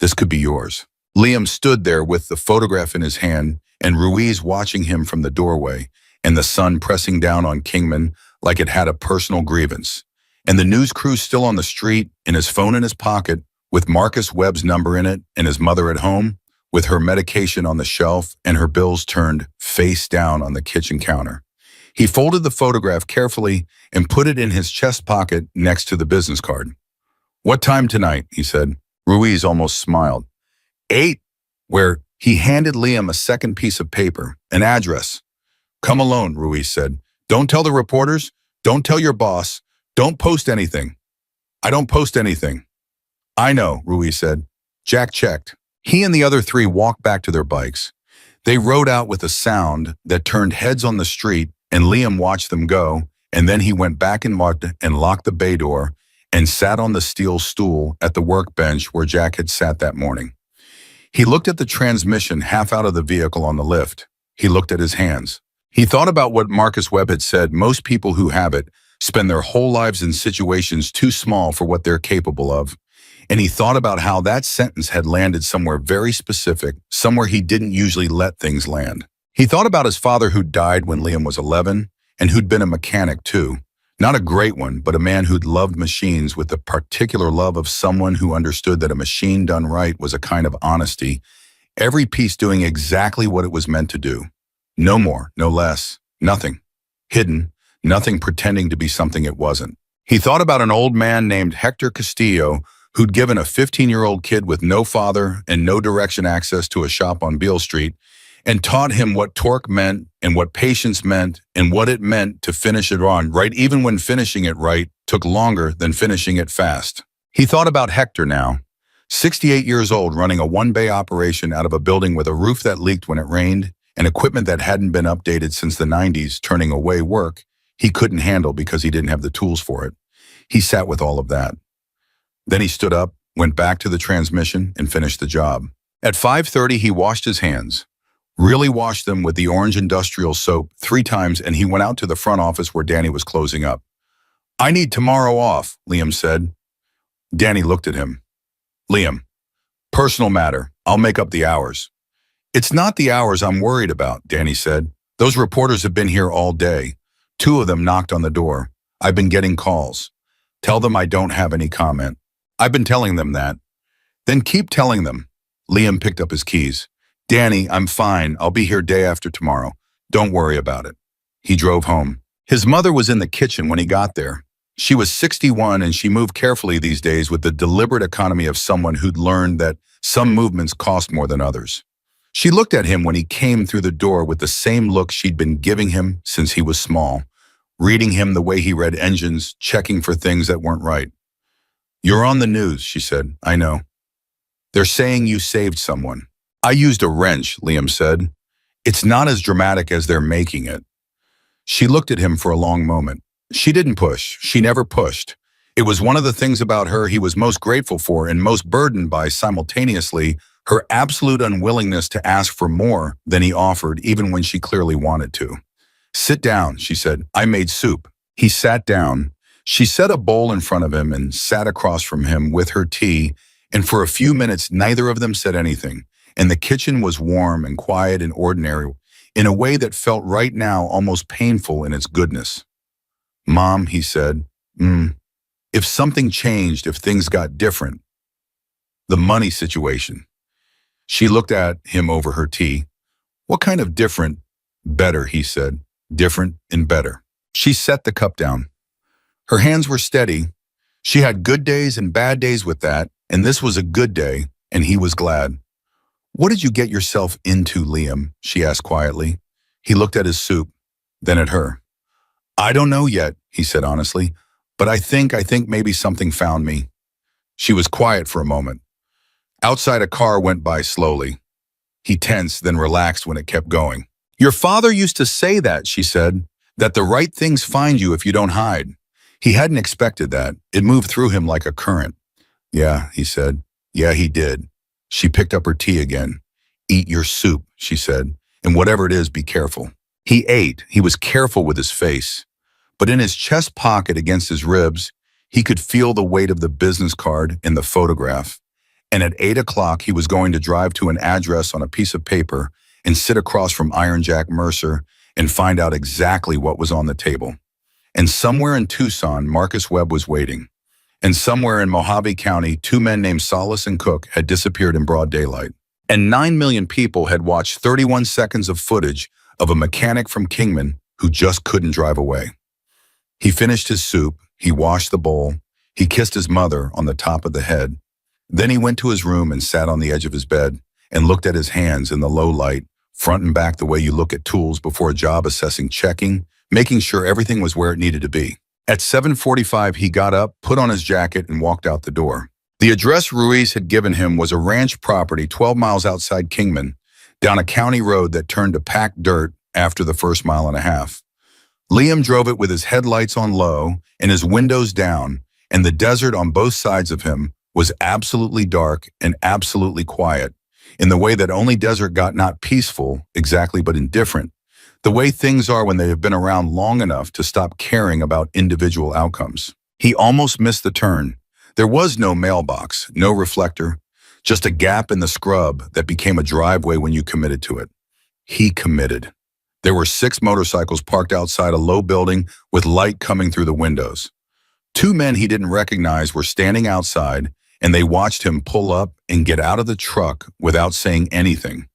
This could be yours. Liam stood there with the photograph in his hand and Ruiz watching him from the doorway and the sun pressing down on Kingman like it had a personal grievance. And the news crew still on the street and his phone in his pocket with Marcus Webb's number in it and his mother at home with her medication on the shelf and her bills turned face down on the kitchen counter. He folded the photograph carefully and put it in his chest pocket next to the business card. What time tonight? He said. Ruiz almost smiled. 8, where he handed Liam a second piece of paper, an address. Come alone, Ruiz said. Don't tell the reporters. Don't tell your boss. Don't post anything. I don't post anything. I know, Rui said. Jack checked. He and the other three walked back to their bikes. They rode out with a sound that turned heads on the street, and Liam watched them go, and then he went back and locked the bay door and sat on the steel stool at the workbench where Jack had sat that morning. He looked at the transmission half out of the vehicle on the lift. He looked at his hands. He thought about what Marcus Webb had said: most people who have it spend their whole lives in situations too small for what they're capable of. And he thought about how that sentence had landed somewhere very specific, somewhere he didn't usually let things land. He thought about his father who'd died when Liam was 11, and who'd been a mechanic too. Not a great one, but a man who'd loved machines with the particular love of someone who understood that a machine done right was a kind of honesty, every piece doing exactly what it was meant to do. No more, no less, nothing hidden, nothing pretending to be something it wasn't. He thought about an old man named Hector Castillo who'd given a 15-year-old kid with no father and no direction access to a shop on Beale Street and taught him what torque meant and what patience meant and what it meant to finish it on right, even when finishing it right took longer than finishing it fast. He thought about Hector now, 68 years old, running a one-bay operation out of a building with a roof that leaked when it rained and equipment that hadn't been updated since the 90s, turning away work he couldn't handle because he didn't have the tools for it. He sat with all of that. Then he stood up, went back to the transmission, and finished the job. At 5:30, he washed his hands, really washed them with the orange industrial soap 3 times, and he went out to the front office where Danny was closing up. "I need tomorrow off," Liam said. Danny looked at him. "Liam, personal matter. I'll make up the hours." "It's not the hours I'm worried about," Danny said. "Those reporters have been here all day. 2 of them knocked on the door. I've been getting calls. Tell them I don't have any comment." "I've been telling them that." "Then keep telling them." Liam picked up his keys. "Danny, I'm fine. I'll be here day after tomorrow. Don't worry about it." He drove home. His mother was in the kitchen when he got there. She was 61 and she moved carefully these days with the deliberate economy of someone who'd learned that some movements cost more than others. She looked at him when he came through the door with the same look she'd been giving him since he was small, reading him the way he read engines, checking for things that weren't right. "You're on the news," she said. "I know. They're saying you saved someone." "I used a wrench," Liam said. "It's not as dramatic as they're making it." She looked at him for a long moment. She didn't push. She never pushed. It was one of the things about her he was most grateful for and most burdened by simultaneously: her absolute unwillingness to ask for more than he offered, even when she clearly wanted to. "Sit down," she said. "I made soup." He sat down. She set a bowl in front of him and sat across from him with her tea, and for a few minutes neither of them said anything, and the kitchen was warm and quiet and ordinary in a way that felt right now almost painful in its goodness. "Mom," he said, if something changed, if things got different, the money situation." She looked at him over her tea. "What kind of different?" "Better," he said. "Different and better." She set the cup down. Her hands were steady. She had good days and bad days with that, and this was a good day, and he was glad. "What did you get yourself into, Liam?" she asked quietly. He looked at his soup, then at her. "I don't know yet," he said honestly, "but I think maybe something found me." She was quiet for a moment. Outside, a car went by slowly. He tensed, then relaxed when it kept going. "Your father used to say that," she said, "that the right things find you if you don't hide." He hadn't expected that. It moved through him like a current. "Yeah," he said. "Yeah, he did." She picked up her tea again. "Eat your soup," she said, "and whatever it is, be careful." He ate. He was careful with his face. But in his chest pocket against his ribs, he could feel the weight of the business card and the photograph. And at 8 o'clock, he was going to drive to an address on a piece of paper and sit across from Iron Jack Mercer and find out exactly what was on the table. And somewhere in Tucson, Marcus Webb was waiting. And somewhere in Mojave County, 2 men named Solis and Cook had disappeared in broad daylight. And 9 million people had watched 31 seconds of footage of a mechanic from Kingman who just couldn't drive away. He finished his soup, he washed the bowl, he kissed his mother on the top of the head. Then he went to his room and sat on the edge of his bed and looked at his hands in the low light, front and back the way you look at tools before a job, assessing, checking, making sure everything was where it needed to be. At 7:45, he got up, put on his jacket, and walked out the door. The address Ruiz had given him was a ranch property 12 miles outside Kingman, down a county road that turned to packed dirt after the first mile and a half. Liam drove it with his headlights on low and his windows down, and the desert on both sides of him was absolutely dark and absolutely quiet, in the way that only desert got, not peaceful exactly, but indifferent, the way things are when they have been around long enough to stop caring about individual outcomes. He almost missed the turn. There was no mailbox, no reflector, just a gap in the scrub that became a driveway when you committed to it. He committed. There were 6 motorcycles parked outside a low building with light coming through the windows. 2 men he didn't recognize were standing outside, and they watched him pull up and get out of the truck without saying anything,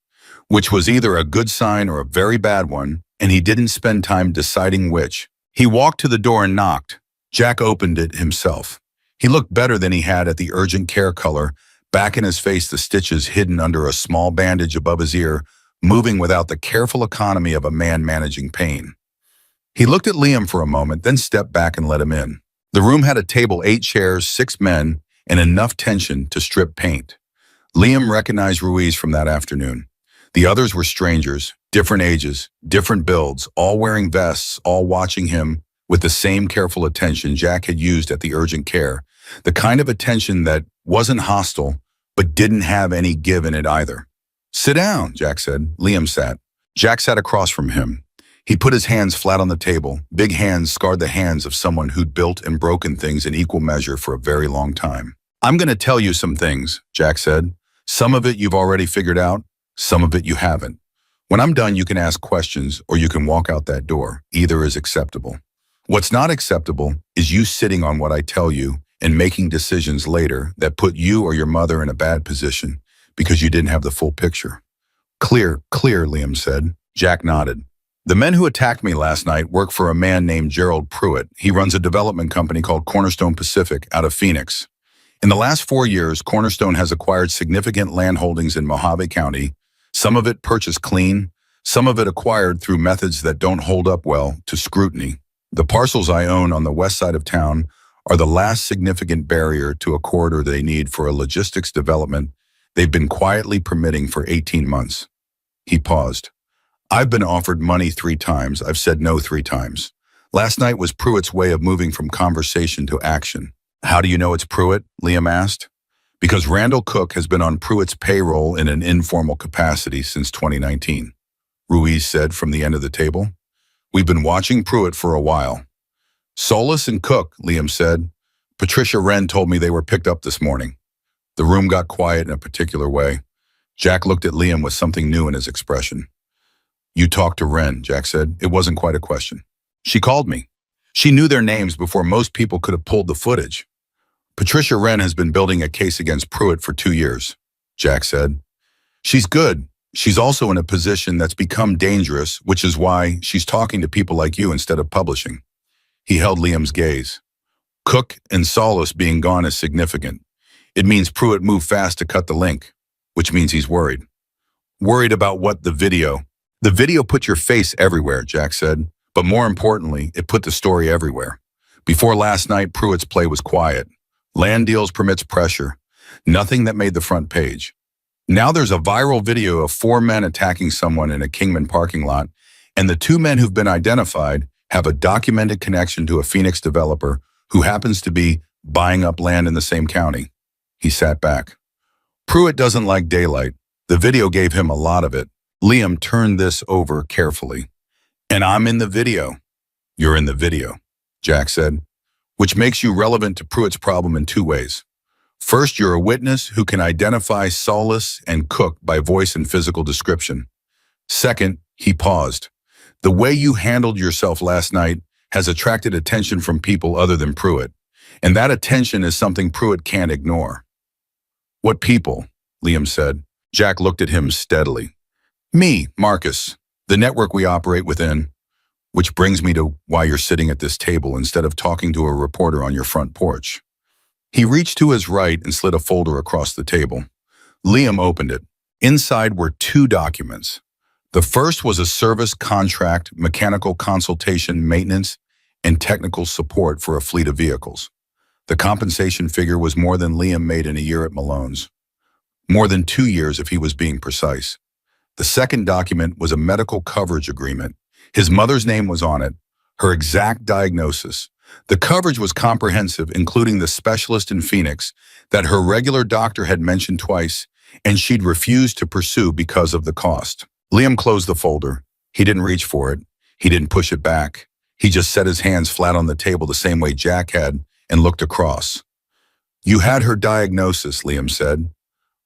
which was either a good sign or a very bad one, and he didn't spend time deciding which. He walked to the door and knocked. Jack opened it himself. He looked better than he had at the urgent care color, back in his face the stitches hidden under a small bandage above his ear, moving without the careful economy of a man managing pain. He looked at Liam for a moment, then stepped back and let him in. The room had a table, 8 chairs, 6 men, and enough tension to strip paint. Liam recognized Ruiz from that afternoon. The others were strangers, different ages, different builds, all wearing vests, all watching him with the same careful attention Jack had used at the urgent care, the kind of attention that wasn't hostile, but didn't have any give in it either. "Sit down," Jack said. Liam sat. Jack sat across from him. He put his hands flat on the table. Big hands scarred the hands of someone who'd built and broken things in equal measure for a very long time. "I'm going to tell you some things," Jack said. "Some of it you've already figured out, some of it you haven't. When I'm done, you can ask questions or you can walk out that door. Either is acceptable. What's not acceptable is you sitting on what I tell you and making decisions later that put you or your mother in a bad position because you didn't have the full picture." "Clear, clear," Liam said. Jack nodded. "The men who attacked me last night work for a man named Gerald Pruitt. He runs a development company called Cornerstone Pacific out of Phoenix. In the last 4 years, Cornerstone has acquired significant land holdings in Mojave County, some of it purchased clean, some of it acquired through methods that don't hold up well to scrutiny. The parcels I own on the west side of town are the last significant barrier to a corridor they need for a logistics development they've been quietly permitting for 18 months. He paused. "I've been offered money 3 times. I've said no 3 times. Last night was Pruitt's way of moving from conversation to action." "How do you know it's Pruitt?" Liam asked. "Because Randall Cook has been on Pruitt's payroll in an informal capacity since 2019, Ruiz said from the end of the table. "We've been watching Pruitt for a while." "Solis and Cook," Liam said. "Patricia Wren told me they were picked up this morning." The room got quiet in a particular way. Jack looked at Liam with something new in his expression. "You talked to Wren," Jack said. It wasn't quite a question. "She called me. She knew their names before most people could have pulled the footage." "Patricia Wren has been building a case against Pruitt for 2 years, Jack said. "She's good. She's also in a position that's become dangerous, which is why she's talking to people like you instead of publishing." He held Liam's gaze. "Cook and Solis being gone is significant. It means Pruitt moved fast to cut the link, which means he's worried." "Worried about what? The video?" "The video put your face everywhere," Jack said. "But more importantly, it put the story everywhere. Before last night, Pruitt's play was quiet. Land deals permits pressure. Nothing that made the front page. Now there's a viral video of 4 men attacking someone in a Kingman parking lot, and the 2 men who've been identified have a documented connection to a Phoenix developer who happens to be buying up land in the same county." He sat back. "Pruitt doesn't like daylight. The video gave him a lot of it." Liam turned this over carefully. "And I'm in the video." "You're in the video," Jack said, "which makes you relevant to Pruitt's problem in 2 ways. First, you're a witness who can identify Solis and Cook by voice and physical description. Second," he paused, "the way you handled yourself last night has attracted attention from people other than Pruitt, and that attention is something Pruitt can't ignore." "What people?" Liam said. Jack looked at him steadily. "Me, Marcus, the network we operate within, which brings me to why you're sitting at this table instead of talking to a reporter on your front porch." He reached to his right and slid a folder across the table. Liam opened it. Inside were 2 documents. The first was a service contract, mechanical consultation, maintenance, and technical support for a fleet of vehicles. The compensation figure was more than Liam made in a year at Malone's. More than 2 years if he was being precise. The second document was a medical coverage agreement. His mother's name was on it, her exact diagnosis. The coverage was comprehensive, including the specialist in Phoenix that her regular doctor had mentioned twice, and she'd refused to pursue because of the cost. Liam closed the folder. He didn't reach for it. He didn't push it back. He just set his hands flat on the table the same way Jack had and looked across. "You had her diagnosis," Liam said.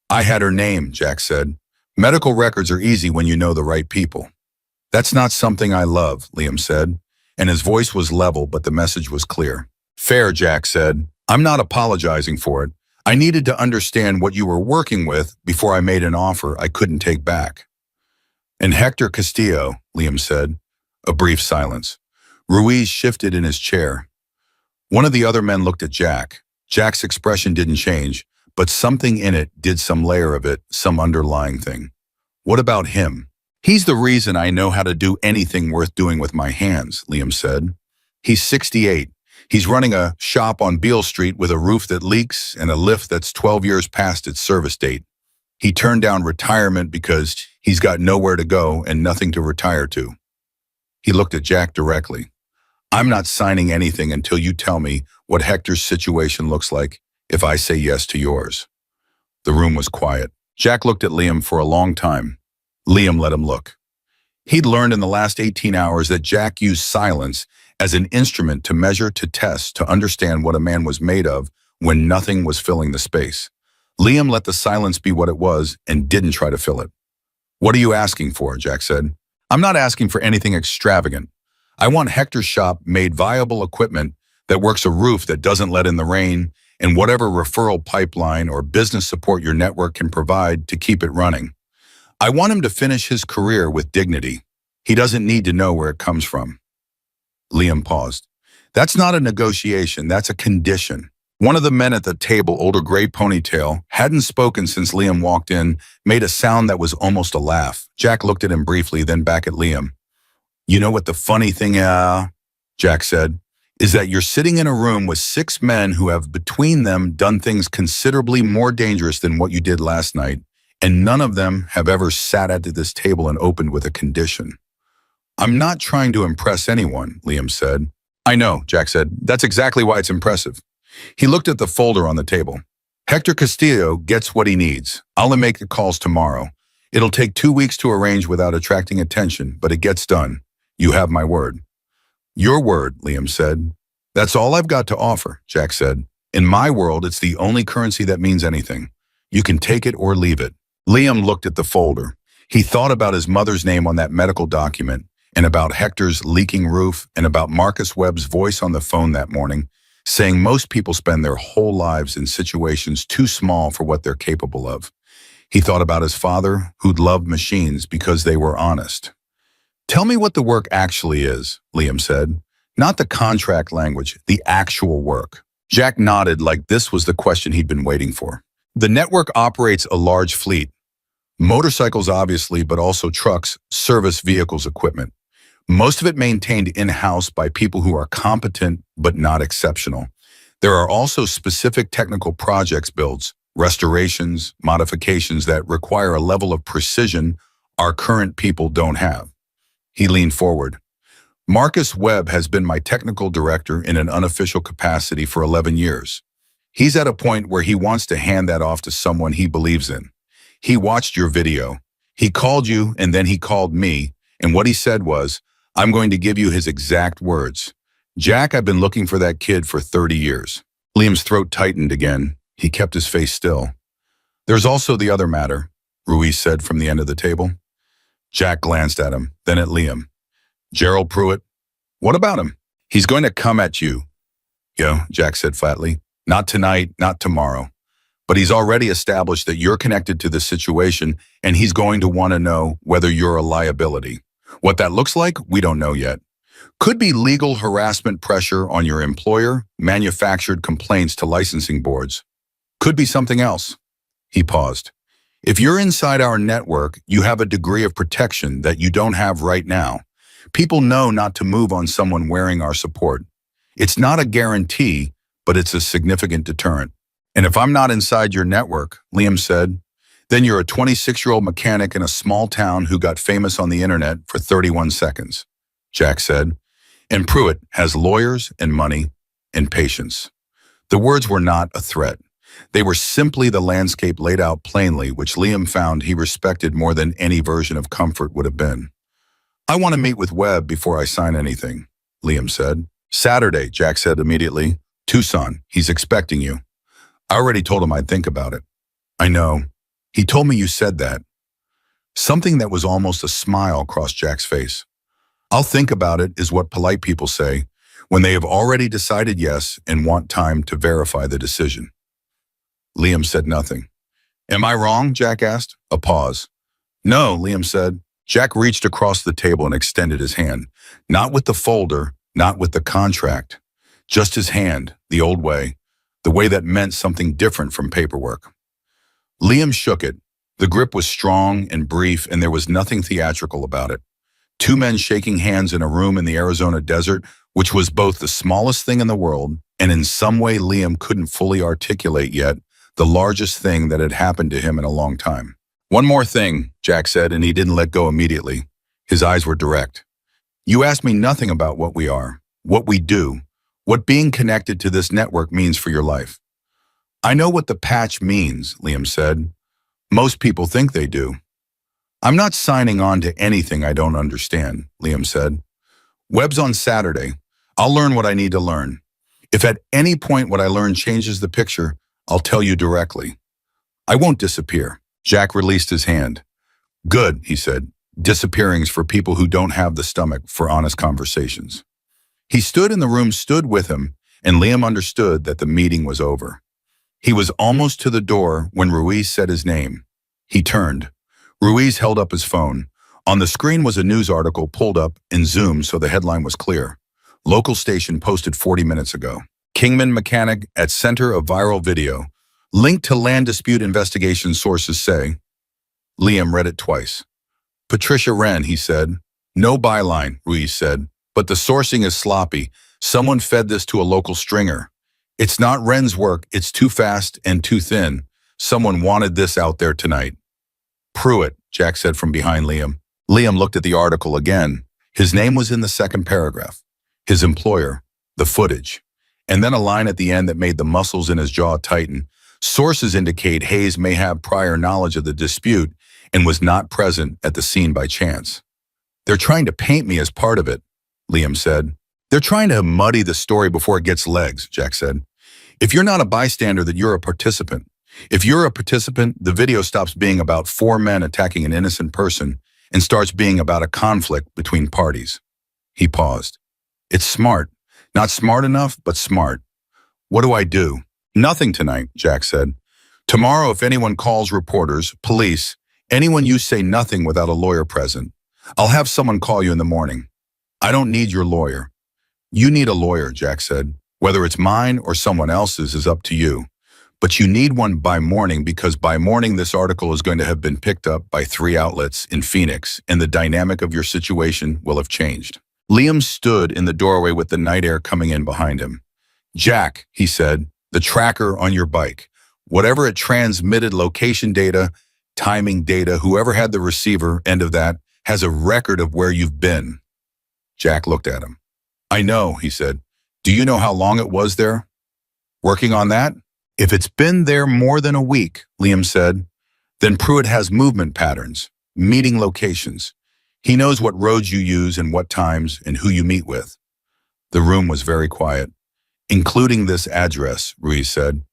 "I had her name," Jack said. "Medical records are easy when you know the right people." "That's not something I love," Liam said, and his voice was level, but the message was clear. "Fair," Jack said. "I'm not apologizing for it. I needed to understand what you were working with before I made an offer I couldn't take back." "And Hector Castillo," Liam said. A brief silence. Ruiz shifted in his chair. One of the other men looked at Jack. Jack's expression didn't change, but something in it did, some layer of it, some underlying thing. "What about him?" "He's the reason I know how to do anything worth doing with my hands," Liam said. "He's 68. He's running a shop on Beale Street with a roof that leaks and a lift that's 12 years past its service date. He turned down retirement because he's got nowhere to go and nothing to retire to." He looked at Jack directly. "I'm not signing anything until you tell me what Hector's situation looks like if I say yes to yours." The room was quiet. Jack looked at Liam for a long time. Liam let him look. He'd learned in the last 18 hours that Jack used silence as an instrument to measure, to test, to understand what a man was made of when nothing was filling the space. Liam let the silence be what it was and didn't try to fill it. "What are you asking for?" Jack said. "I'm not asking for anything extravagant. I want Hector's shop made viable equipment that works, a roof that doesn't let in the rain, and whatever referral pipeline or business support your network can provide to keep it running. I want him to finish his career with dignity. He doesn't need to know where it comes from." Liam paused. "That's not a negotiation, that's a condition." One of the men at the table, older gray ponytail, hadn't spoken since Liam walked in, made a sound that was almost a laugh. Jack looked at him briefly, then back at Liam. "You know what the funny thing is," Jack said, "is that you're sitting in a room with 6 men who have between them done things considerably more dangerous than what you did last night, and none of them have ever sat at this table and opened with a condition." "I'm not trying to impress anyone," Liam said. "I know," Jack said. "That's exactly why it's impressive." He looked at the folder on the table. "Hector Castillo gets what he needs. I'll make the calls tomorrow. It'll take 2 weeks to arrange without attracting attention, but it gets done. You have my word." "Your word," Liam said. "That's all I've got to offer," Jack said. "In my world, it's the only currency that means anything. You can take it or leave it." Liam looked at the folder. He thought about his mother's name on that medical document, and about Hector's leaking roof, and about Marcus Webb's voice on the phone that morning, saying most people spend their whole lives in situations too small for what they're capable of. He thought about his father, who'd loved machines because they were honest. "Tell me what the work actually is," Liam said. "Not the contract language, the actual work." Jack nodded like this was the question he'd been waiting for. "The network operates a large fleet. Motorcycles, obviously, but also trucks, service vehicles, equipment. Most of it maintained in-house by people who are competent but not exceptional. There are also specific technical projects builds, restorations, modifications that require a level of precision our current people don't have." He leaned forward. "Marcus Webb has been my technical director in an unofficial capacity for 11 years. He's at a point where he wants to hand that off to someone he believes in. He watched your video. He called you and then he called me, and what he said was, 'I'm going to give you his exact words. Jack, I've been looking for that kid for 30 years. Liam's throat tightened again. He kept his face still. "There's also the other matter," Ruiz said from the end of the table. Jack glanced at him, then at Liam. "Gerald Pruitt, what about him?" "He's going to come at you." "Yeah," Jack said flatly. "Not tonight, not tomorrow. But he's already established that you're connected to this situation, and he's going to want to know whether you're a liability. What that looks like, we don't know yet. Could be legal harassment pressure on your employer, manufactured complaints to licensing boards. Could be something else." He paused. "If you're inside our network, you have a degree of protection that you don't have right now. People know not to move on someone wearing our support. It's not a guarantee, but it's a significant deterrent. And if I'm not inside your network, Liam said, then you're a 26-year-old mechanic in a small town who got famous on the internet for 31 seconds, Jack said. And Pruitt has lawyers and money and patience. The words were not a threat. They were simply the landscape laid out plainly, which Liam found he respected more than any version of comfort would have been. I want to meet with Webb before I sign anything, Liam said. Saturday, Jack said immediately. Tucson, he's expecting you. I already told him I'd think about it. I know. He told me you said that. Something that was almost a smile crossed Jack's face. I'll think about it is what polite people say when they have already decided yes and want time to verify the decision. Liam said nothing. Am I wrong? Jack asked. A pause. No, Liam said. Jack reached across the table and extended his hand. Not with the folder, not with the contract. Just his hand, the old way, the way that meant something different from paperwork. Liam shook it. The grip was strong and brief, and there was nothing theatrical about it. Two men shaking hands in a room in the Arizona desert, which was both the smallest thing in the world, and in some way Liam couldn't fully articulate yet, the largest thing that had happened to him in a long time. One more thing, Jack said, and he didn't let go immediately. His eyes were direct. You asked me nothing about what we are, what we do, what being connected to this network means for your life. I know what the patch means, Liam said. Most people think they do. I'm not signing on to anything I don't understand, Liam said. Webb's on Saturday. I'll learn what I need to learn. If at any point what I learn changes the picture, I'll tell you directly. I won't disappear. Jack released his hand. Good, he said. Disappearing's for people who don't have the stomach for honest conversations. He stood in the room, stood with him, and Liam understood that the meeting was over. He was almost to the door when Ruiz said his name. He turned. Ruiz held up his phone. On the screen was a news article pulled up and zoomed so the headline was clear. Local station posted 40 minutes ago. Kingman mechanic at center of viral video. Linked to land dispute investigation, sources say. Liam read it twice. Patricia Wren, he said. No byline, Ruiz said. But the sourcing is sloppy. Someone fed this to a local stringer. It's not Wren's work. It's too fast and too thin. Someone wanted this out there tonight. Pruitt, Jack said from behind Liam. Liam looked at the article again. His name was in the second paragraph. His employer, the footage. And then a line at the end that made the muscles in his jaw tighten. Sources indicate Hayes may have prior knowledge of the dispute and was not present at the scene by chance. They're trying to paint me as part of it, Liam said. They're trying to muddy the story before it gets legs, Jack said. If you're not a bystander, then you're a participant. If you're a participant, the video stops being about four men attacking an innocent person and starts being about a conflict between parties. He paused. It's smart. Not smart enough, but smart. What do I do? Nothing tonight, Jack said. Tomorrow, if anyone calls reporters, police, anyone, you say nothing without a lawyer present. I'll have someone call you in the morning. I don't need your lawyer. You need a lawyer, Jack said. Whether it's mine or someone else's is up to you. But you need one by morning because by morning this article is going to have been picked up by 3 outlets in Phoenix and the dynamic of your situation will have changed. Liam stood in the doorway with the night air coming in behind him. Jack, he said, the tracker on your bike. Whatever it transmitted, location data, timing data, whoever had the receiver end of that has a record of where you've been. Jack looked at him. I know, he said. Do you know how long it was there? Working on that? If it's been there more than a week, Liam said, then Pruitt has movement patterns, meeting locations. He knows what roads you use and what times and who you meet with. The room was very quiet. Including this address, Ruiz said.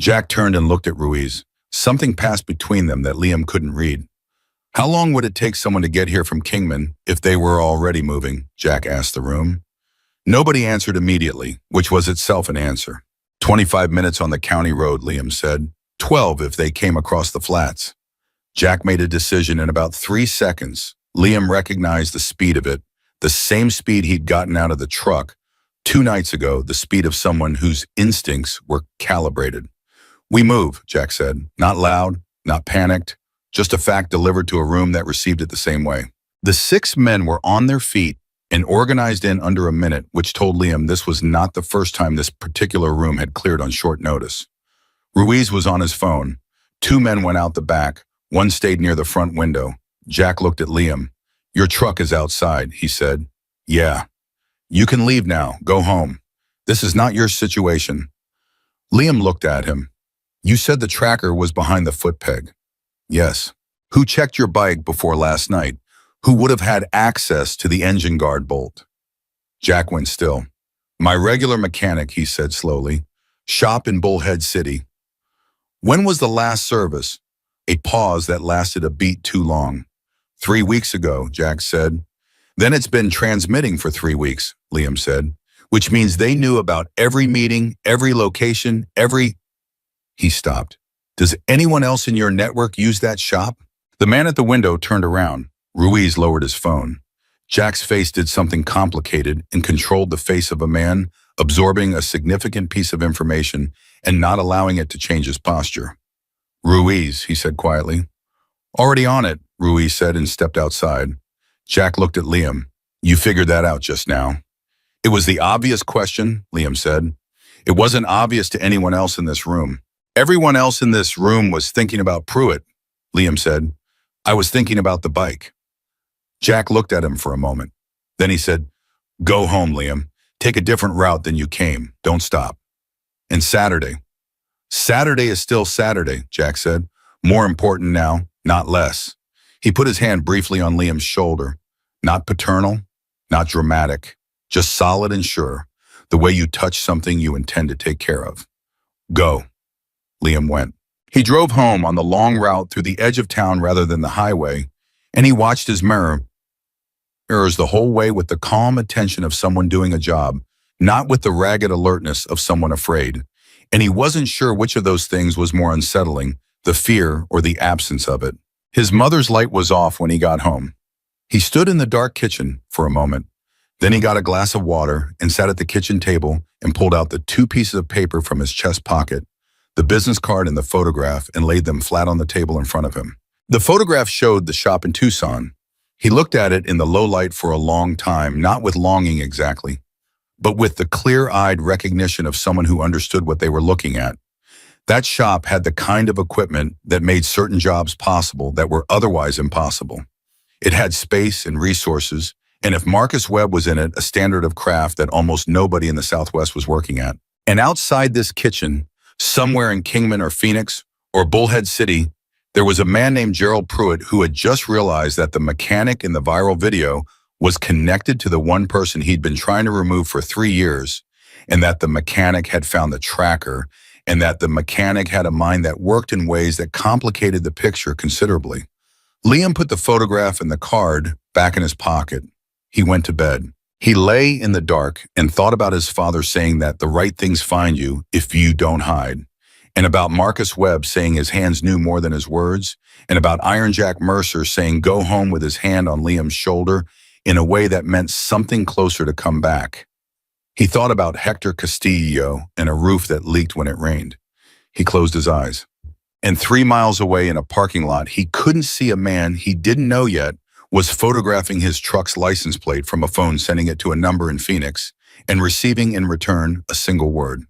Jack turned and looked at Ruiz. Something passed between them that Liam couldn't read. How long would it take someone to get here from Kingman if they were already moving? Jack asked the room. Nobody answered immediately, which was itself an answer. 25 minutes on the county road, Liam said. 12 if they came across the flats. Jack made a decision in about 3 seconds. Liam recognized the speed of it, the same speed he'd gotten out of the truck 2 nights ago, the speed of someone whose instincts were calibrated. We move, Jack said. Not loud, not panicked, just a fact delivered to a room that received it the same way. The 6 men were on their feet, and organized in under a minute, which told Liam this was not the first time this particular room had cleared on short notice. Ruiz was on his phone. Two men went out the back. One stayed near the front window. Jack looked at Liam. "Your truck is outside," he said. "Yeah. You can leave now. Go home. This is not your situation." Liam looked at him. "You said the tracker was behind the foot peg." "Yes." "Who checked your bike before last night? Who would have had access to the engine guard bolt?" Jack went still. "My regular mechanic," he said slowly. "Shop in Bullhead City." "When was the last service?" A pause that lasted a beat too long. 3 weeks ago, Jack said. "Then it's been transmitting for 3 weeks," Liam said, "which means they knew about every meeting, every location, every—" He stopped. "Does anyone else in your network use that shop?" The man at the window turned around. Ruiz lowered his phone. Jack's face did something complicated and controlled the face of a man absorbing a significant piece of information and not allowing it to change his posture. "Ruiz," he said quietly. "Already on it," Ruiz said and stepped outside. Jack looked at Liam. "You figured that out just now." "It was the obvious question," Liam said. "It wasn't obvious to anyone else in this room." "Everyone else in this room was thinking about Pruitt," Liam said. "I was thinking about the bike." Jack looked at him for a moment. Then he said, "Go home, Liam. Take a different route than you came. Don't stop." "And Saturday?" "Saturday is still Saturday," Jack said. "More important now, not less." He put his hand briefly on Liam's shoulder. Not paternal, not dramatic, just solid and sure, the way you touch something you intend to take care of. "Go." Liam went. He drove home on the long route through the edge of town rather than the highway, and he watched his mirrors the whole way with the calm attention of someone doing a job, not with the ragged alertness of someone afraid. And he wasn't sure which of those things was more unsettling, the fear or the absence of it. His mother's light was off when he got home. He stood in the dark kitchen for a moment. Then he got a glass of water and sat at the kitchen table and pulled out the 2 pieces of paper from his chest pocket, the business card and the photograph, and laid them flat on the table in front of him. The photograph showed the shop in Tucson. He looked at it in the low light for a long time, not with longing exactly, but with the clear-eyed recognition of someone who understood what they were looking at. That shop had the kind of equipment that made certain jobs possible that were otherwise impossible. It had space and resources, and if Marcus Webb was in it, a standard of craft that almost nobody in the Southwest was working at. And outside this kitchen, somewhere in Kingman or Phoenix or Bullhead City, there was a man named Gerald Pruitt who had just realized that the mechanic in the viral video was connected to the one person he'd been trying to remove for 3 years, and that the mechanic had found the tracker, and that the mechanic had a mind that worked in ways that complicated the picture considerably. Liam put the photograph and the card back in his pocket. He went to bed. He lay in the dark and thought about his father saying that the right things find you if you don't hide, and about Marcus Webb saying his hands knew more than his words, and about Iron Jack Mercer saying go home with his hand on Liam's shoulder in a way that meant something closer to come back. He thought about Hector Castillo and a roof that leaked when it rained. He closed his eyes. And 3 miles away in a parking lot, he couldn't see a man he didn't know yet was photographing his truck's license plate from a phone, sending it to a number in Phoenix, and receiving in return a single word: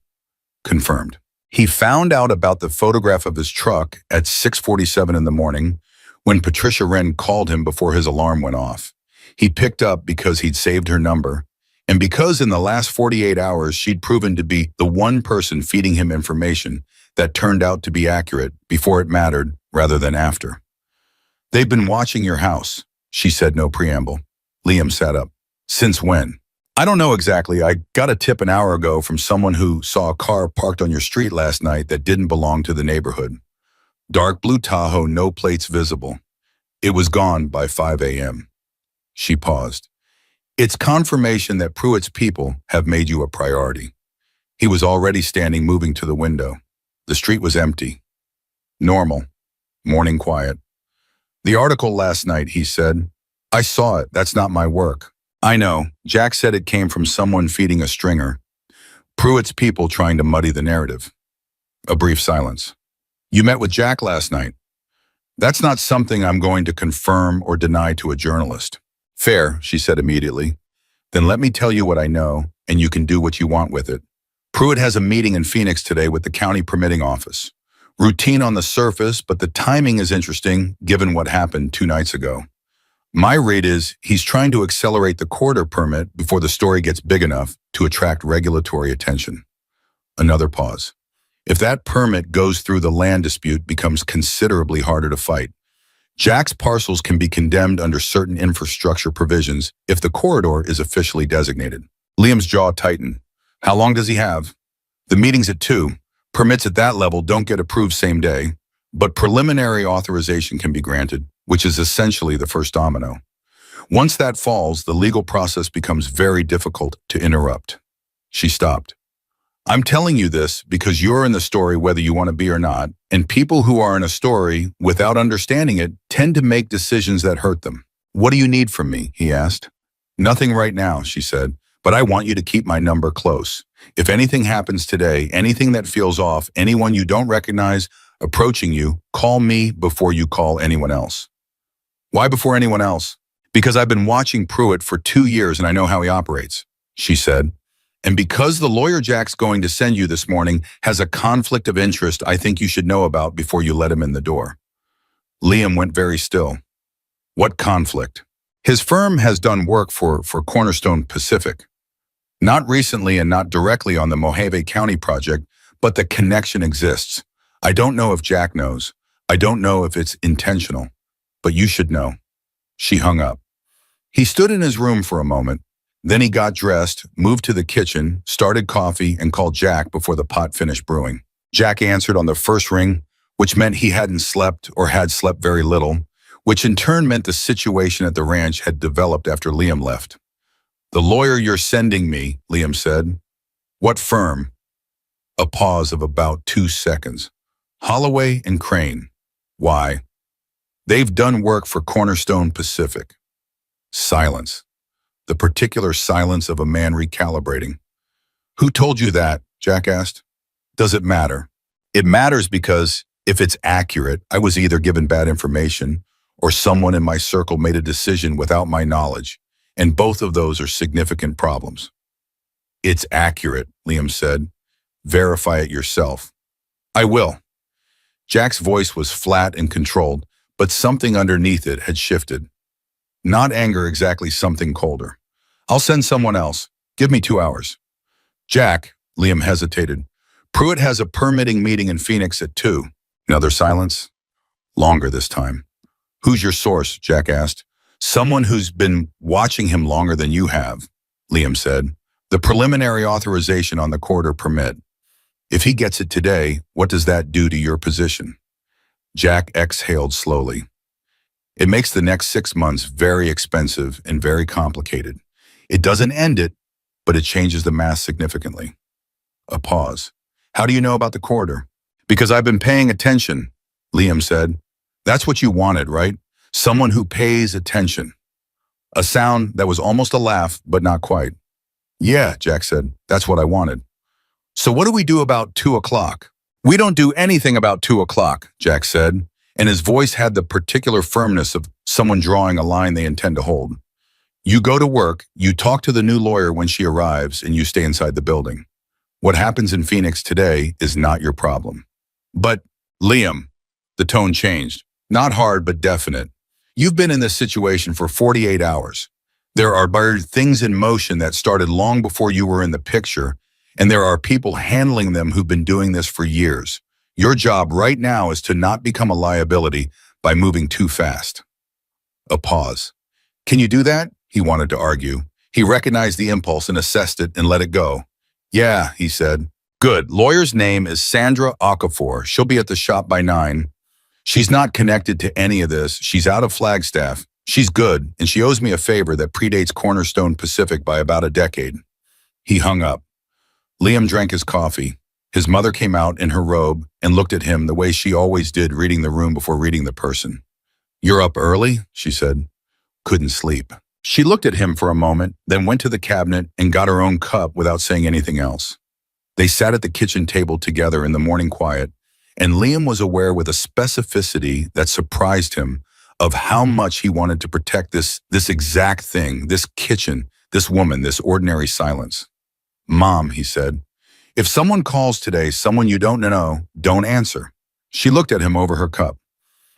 confirmed. He found out about the photograph of his truck at 6:47 in the morning when Patricia Wren called him before his alarm went off. He picked up because he'd saved her number, and because in the last 48 hours she'd proven to be the one person feeding him information that turned out to be accurate before it mattered rather than after. "They've been watching your house," she said, no preamble. Liam sat up. "Since when?" "I don't know exactly. I got a tip an hour ago from someone who saw a car parked on your street last night that didn't belong to the neighborhood. Dark blue Tahoe, no plates visible. It was gone by 5 a.m. She paused. "It's confirmation that Pruitt's people have made you a priority." He was already standing, moving to the window. The street was empty. Normal. Morning quiet. "The article last night," he said. "I saw it. That's not my work." "I know." Jack said it came from someone feeding a stringer. Pruitt's people trying to muddy the narrative. A brief silence. "You met with Jack last night." "That's not something I'm going to confirm or deny to a journalist." "Fair," she said immediately. Then let me tell you what I know, and you can do what you want with it. Pruitt has a meeting in Phoenix today with the county permitting office. Routine on the surface, but the timing is interesting given what happened 2 nights ago. My read is he's trying to accelerate the corridor permit before the story gets big enough to attract regulatory attention. Another pause. If that permit goes through, the land dispute becomes considerably harder to fight. Jack's parcels can be condemned under certain infrastructure provisions if the corridor is officially designated. Liam's jaw tightened. How long does he have? The meeting's at 2. Permits at that level don't get approved same day, but preliminary authorization can be granted, which is essentially the first domino. Once that falls, the legal process becomes very difficult to interrupt. She stopped. I'm telling you this because you're in the story whether you want to be or not, and people who are in a story without understanding it tend to make decisions that hurt them. What do you need from me? He asked. Nothing right now, she said, but I want you to keep my number close. If anything happens today, anything that feels off, anyone you don't recognize approaching you, call me before you call anyone else. Why before anyone else? Because I've been watching Pruitt for 2 years and I know how he operates, she said. And because the lawyer Jack's going to send you this morning has a conflict of interest I think you should know about before you let him in the door. Liam went very still. What conflict? His firm has done work for Cornerstone Pacific. Not recently and not directly on the Mojave County project, but the connection exists. I don't know if Jack knows. I don't know if it's intentional, but you should know. She hung up. He stood in his room for a moment. Then he got dressed, moved to the kitchen, started coffee, and called Jack before the pot finished brewing. Jack answered on the first ring, which meant he hadn't slept or had slept very little, which in turn meant the situation at the ranch had developed after Liam left. The lawyer you're sending me, Liam said. What firm? A pause of about 2 seconds. Holloway and Crane. Why? They've done work for Cornerstone Pacific. Silence. The particular silence of a man recalibrating. Who told you that? Jack asked. Does it matter? It matters because if it's accurate, I was either given bad information or someone in my circle made a decision without my knowledge, and both of those are significant problems. It's accurate, Liam said. Verify it yourself. I will. Jack's voice was flat and controlled, but something underneath it had shifted. Not anger exactly, something colder. I'll send someone else. Give me 2 hours. Jack, Liam hesitated. Pruitt has a permitting meeting in Phoenix at 2. Another silence. Longer this time. Who's your source? Jack asked. Someone who's been watching him longer than you have, Liam said. The preliminary authorization on the corridor permit. If he gets it today, what does that do to your position? Jack exhaled slowly. It makes the next 6 months very expensive and very complicated. It doesn't end it, but it changes the math significantly. A pause. How do you know about the corridor? Because I've been paying attention, Liam said. That's what you wanted, right? Someone who pays attention. A sound that was almost a laugh, but not quite. Yeah, Jack said. That's what I wanted. So what do we do about 2 o'clock? We don't do anything about 2 o'clock, Jack said, and his voice had the particular firmness of someone drawing a line they intend to hold. You go to work, you talk to the new lawyer when she arrives, and you stay inside the building. What happens in Phoenix today is not your problem. But, Liam, the tone changed. Not hard, but definite. You've been in this situation for 48 hours. There are things in motion that started long before you were in the picture, and there are people handling them who've been doing this for years. Your job right now is to not become a liability by moving too fast. A pause. Can you do that? He wanted to argue. He recognized the impulse and assessed it and let it go. Yeah, he said. Good. Lawyer's name is Sandra Okafor. She'll be at the shop by 9. She's not connected to any of this. She's out of Flagstaff. She's good, and she owes me a favor that predates Cornerstone Pacific by about a decade. He hung up. Liam drank his coffee. His mother came out in her robe and looked at him the way she always did, reading the room before reading the person. You're up early, she said. Couldn't sleep. She looked at him for a moment, then went to the cabinet and got her own cup without saying anything else. They sat at the kitchen table together in the morning quiet, and Liam was aware with a specificity that surprised him of how much he wanted to protect this exact thing, this kitchen, This woman, this ordinary silence. Mom, he said, if someone calls today, someone you don't know, don't answer. She looked at him over her cup.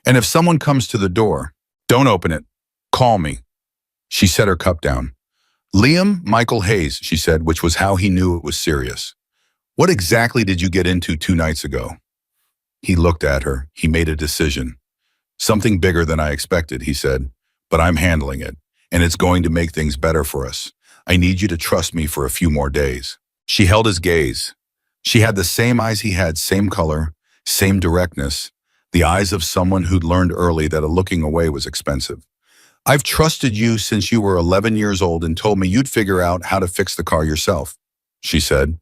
And if someone comes to the door, don't open it. Call me. She set her cup down. Liam Michael Hayes, she said, which was how he knew it was serious. What exactly did you get into 2 nights ago? He looked at her. He made a decision. Something bigger than I expected, he said, but I'm handling it, and it's going to make things better for us. I need you to trust me for a few more days. She held his gaze. She had the same eyes he had, same color, same directness, the eyes of someone who'd learned early that a looking away was expensive. I've trusted you since you were 11 years old and told me you'd figure out how to fix the car yourself, she said.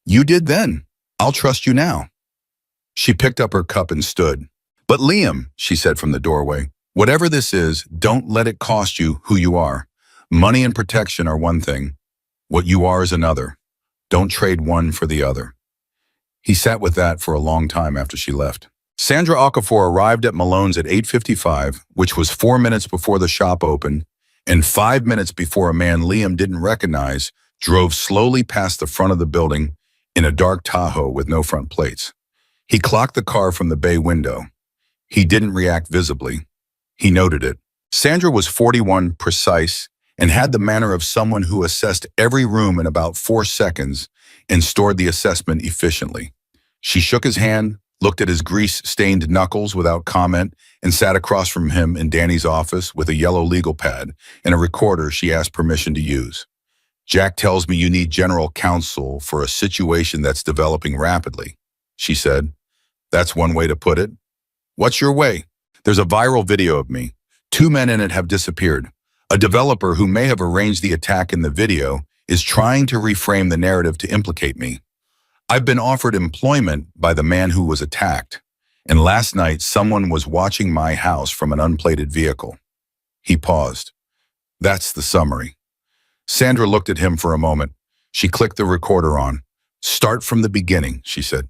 You did then. I'll trust you now. She picked up her cup and stood. But Liam, she said from the doorway, whatever this is, don't let it cost you who you are. Money and protection are one thing. What you are is another. Don't trade one for the other. He sat with that for a long time after she left. Sandra Okafor arrived at Malone's at 8:55, which was 4 minutes before the shop opened, and 5 minutes before a man Liam didn't recognize drove slowly past the front of the building in a dark Tahoe with no front plates. He clocked the car from the bay window. He didn't react visibly. He noted it. Sandra was 41, precise, and had the manner of someone who assessed every room in about 4 seconds and stored the assessment efficiently. She shook his hand, looked at his grease-stained knuckles without comment, and sat across from him in Danny's office with a yellow legal pad and a recorder she asked permission to use. Jack tells me you need general counsel for a situation that's developing rapidly, she said. That's one way to put it. What's your way? There's a viral video of me. 2 men in it have disappeared. A developer who may have arranged the attack in the video is trying to reframe the narrative to implicate me. I've been offered employment by the man who was attacked, and last night someone was watching my house from an unplated vehicle. He paused. That's the summary. Sandra looked at him for a moment. She clicked the recorder on. Start from the beginning, she said.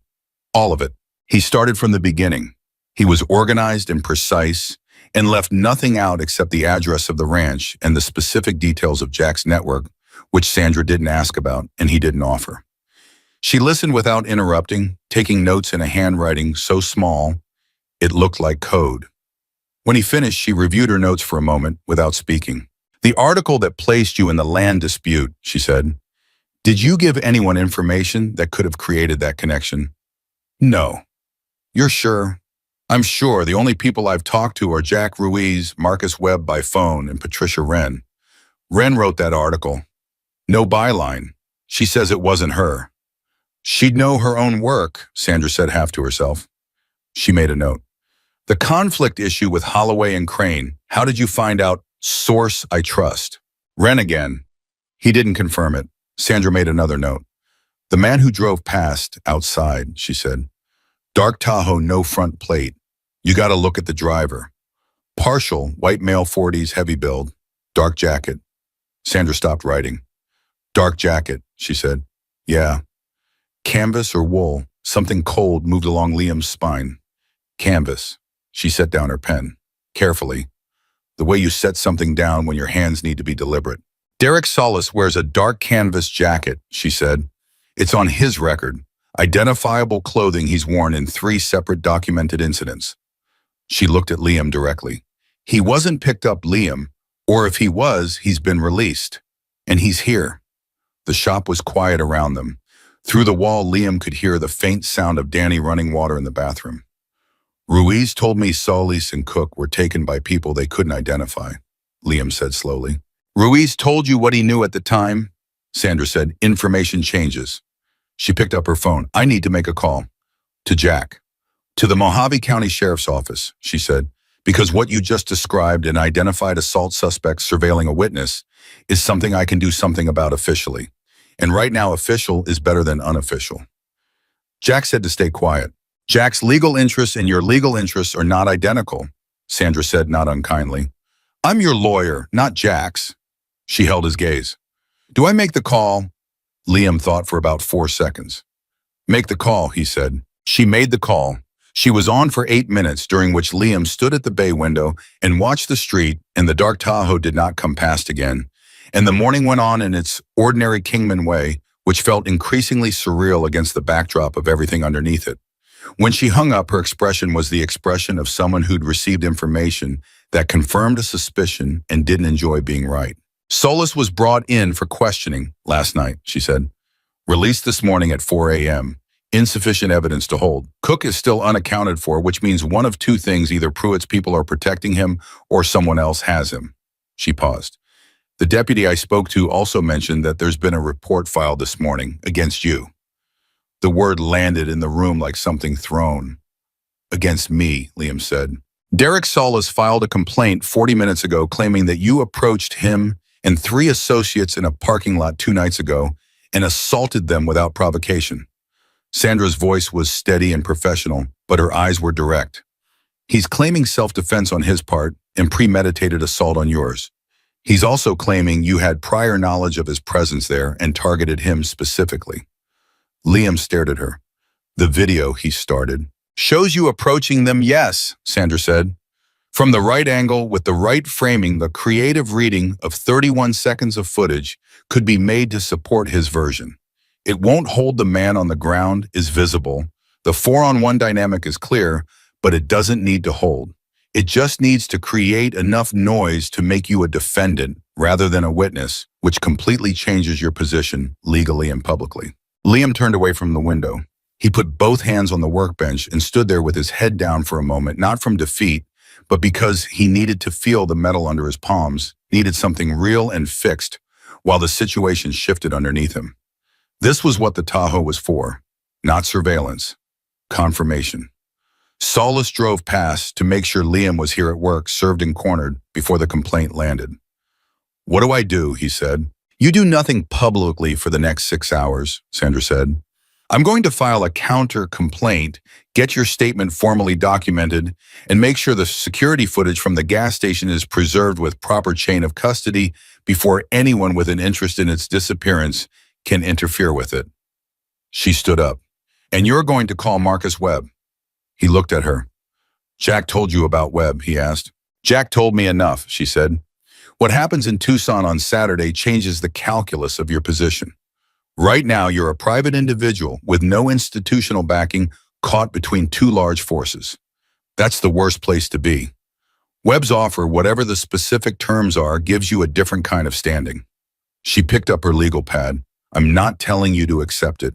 All of it. He started from the beginning. He was organized and precise and left nothing out except the address of the ranch and the specific details of Jack's network, which Sandra didn't ask about and he didn't offer. She listened without interrupting, taking notes in a handwriting so small it looked like code. When he finished, she reviewed her notes for a moment without speaking. The article that placed you in the land dispute, she said. Did you give anyone information that could have created that connection? No. You're sure? I'm sure the only people I've talked to are Jack Ruiz, Marcus Webb by phone, and Patricia Wren. Wren wrote that article. No byline. She says it wasn't her. She'd know her own work, Sandra said half to herself. She made a note. The conflict issue with Holloway and Crane. How did you find out? Source I trust. Wren again. He didn't confirm it. Sandra made another note. The man who drove past, outside, she said. Dark Tahoe, no front plate. You got to look at the driver. Partial, white male 40s, heavy build. Dark jacket. Sandra stopped writing. Dark jacket, she said. Yeah. Canvas or wool, something cold moved along Liam's spine. Canvas. She set down her pen. Carefully. The way you set something down when your hands need to be deliberate. Derek Solis wears a dark canvas jacket, she said. It's on his record. Identifiable clothing he's worn in 3 separate documented incidents. She looked at Liam directly. He wasn't picked up, Liam, or if he was, he's been released. And he's here. The shop was quiet around them. Through the wall, Liam could hear the faint sound of Danny running water in the bathroom. Ruiz told me Solis and Cook were taken by people they couldn't identify, Liam said slowly. Ruiz told you what he knew at the time? Sandra said, information changes. She picked up her phone. I need to make a call. To Jack. To the Mojave County Sheriff's Office, she said, because what you just described, an identified assault suspect surveilling a witness, is something I can do something about officially. And right now, official is better than unofficial. Jack said to stay quiet. Jack's legal interests and your legal interests are not identical, Sandra said not unkindly. I'm your lawyer, not Jack's. She held his gaze. Do I make the call? Liam thought for about 4 seconds. Make the call, he said. She made the call. She was on for 8 minutes, during which Liam stood at the bay window and watched the street, and the dark Tahoe did not come past again. And the morning went on in its ordinary Kingman way, which felt increasingly surreal against the backdrop of everything underneath it. When she hung up, her expression was the expression of someone who'd received information that confirmed a suspicion and didn't enjoy being right. Solis was brought in for questioning last night, she said. Released this morning at 4 a.m. Insufficient evidence to hold. Cook is still unaccounted for, which means one of two things: either Pruitt's people are protecting him or someone else has him. She paused. The deputy I spoke to also mentioned that there's been a report filed this morning against you. The word landed in the room like something thrown. Against me, Liam said. Derek Solis filed a complaint 40 minutes ago claiming that you approached him and 3 associates in a parking lot 2 nights ago and assaulted them without provocation. Sandra's voice was steady and professional, but her eyes were direct. He's claiming self-defense on his part and premeditated assault on yours. He's also claiming you had prior knowledge of his presence there and targeted him specifically. Liam stared at her. The video, he started. Shows you approaching them, yes, Sandra said. From the right angle, with the right framing, the creative reading of 31 seconds of footage could be made to support his version. It won't hold. The man on the ground is visible. The 4-on-1 dynamic is clear, but it doesn't need to hold. It just needs to create enough noise to make you a defendant rather than a witness, which completely changes your position legally and publicly. Liam turned away from the window. He put both hands on the workbench and stood there with his head down for a moment, not from defeat, but because he needed to feel the metal under his palms, needed something real and fixed, while the situation shifted underneath him. This was what the Tahoe was for, not surveillance, confirmation. Solis drove past to make sure Liam was here at work, served and cornered, before the complaint landed. What do I do? He said. You do nothing publicly for the next 6 hours, Sandra said. I'm going to file a counter-complaint, get your statement formally documented, and make sure the security footage from the gas station is preserved with proper chain of custody before anyone with an interest in its disappearance can interfere with it. She stood up. And you're going to call Marcus Webb. He looked at her. Jack told you about Webb, he asked. Jack told me enough, she said. What happens in Tucson on Saturday changes the calculus of your position. Right now, you're a private individual with no institutional backing, caught between 2 large forces. That's the worst place to be. Webb's offer, whatever the specific terms are, gives you a different kind of standing. She picked up her legal pad. I'm not telling you to accept it.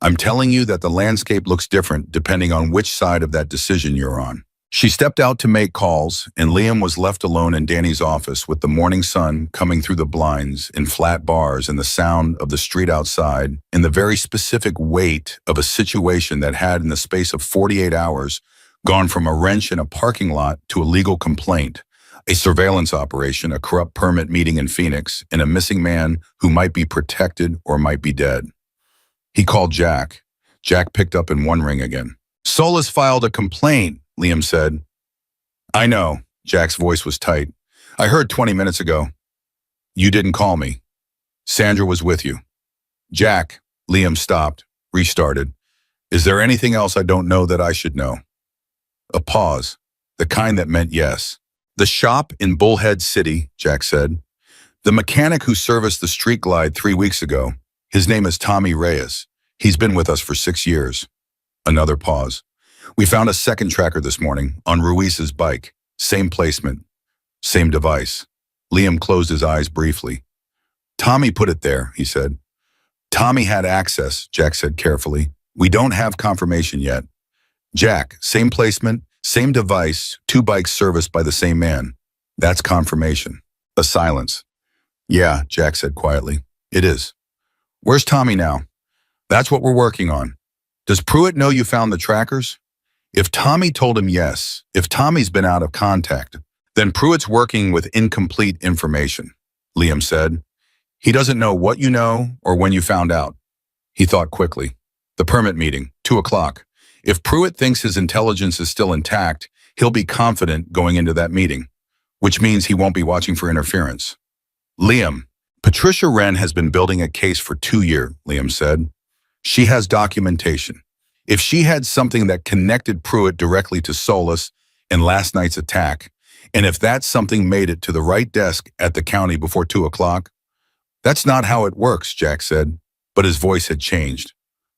I'm telling you that the landscape looks different depending on which side of that decision you're on. She stepped out to make calls, and Liam was left alone in Danny's office with the morning sun coming through the blinds in flat bars and the sound of the street outside and the very specific weight of a situation that had, in the space of 48 hours, gone from a wrench in a parking lot to a legal complaint, a surveillance operation, a corrupt permit meeting in Phoenix, and a missing man who might be protected or might be dead. He called Jack. Jack picked up in one ring again. Solis filed a complaint, Liam said. I know. Jack's voice was tight. I heard 20 minutes ago. You didn't call me. Sandra was with you. Jack, Liam stopped, restarted. Is there anything else I don't know that I should know? A pause, the kind that meant yes. The shop in Bullhead City, Jack said. The mechanic who serviced the Street Glide 3 weeks ago. His name is Tommy Reyes. He's been with us for 6 years. Another pause. We found a second tracker this morning on Ruiz's bike. Same placement, same device. Liam closed his eyes briefly. Tommy put it there, he said. Tommy had access, Jack said carefully. We don't have confirmation yet. Jack, same placement, same device, 2 bikes serviced by the same man. That's confirmation. A silence. Yeah, Jack said quietly. It is. Where's Tommy now? That's what we're working on. Does Pruitt know you found the trackers? If Tommy told him yes, if Tommy's been out of contact, then Pruitt's working with incomplete information, Liam said. He doesn't know what you know or when you found out. He thought quickly. The permit meeting, 2 o'clock. If Pruitt thinks his intelligence is still intact, he'll be confident going into that meeting, which means he won't be watching for interference. Liam, Patricia Wren has been building a case for 2 years, Liam said. She has documentation. If she had something that connected Pruitt directly to Solis and last night's attack, and if that something made it to the right desk at the county before 2 o'clock, That's not how it works, Jack said, but his voice had changed.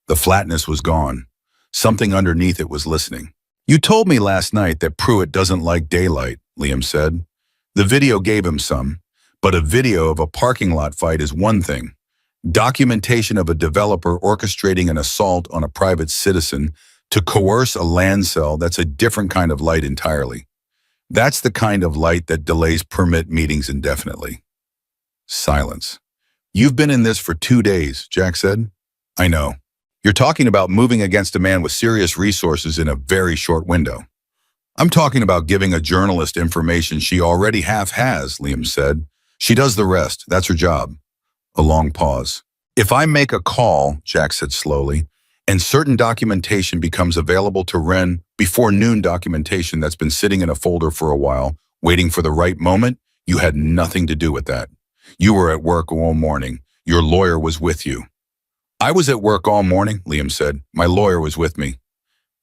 The flatness was gone. Something underneath it was listening. You told me last night that Pruitt doesn't like daylight, Liam said. The video gave him some, but a video of a parking lot fight is one thing. Documentation of a developer orchestrating an assault on a private citizen to coerce a land sale, that's a different kind of light entirely. That's the kind of light that delays permit meetings indefinitely. Silence. You've been in this for 2 days, Jack said. I know. You're talking about moving against a man with serious resources in a very short window. I'm talking about giving a journalist information she already half has, Liam said. She does the rest. That's her job. A long pause. If I make a call, Jack said slowly, and certain documentation becomes available to Wren before noon, documentation that's been sitting in a folder for a while, waiting for the right moment, you had nothing to do with that. You were at work all morning. Your lawyer was with you. I was at work all morning, Liam said. My lawyer was with me.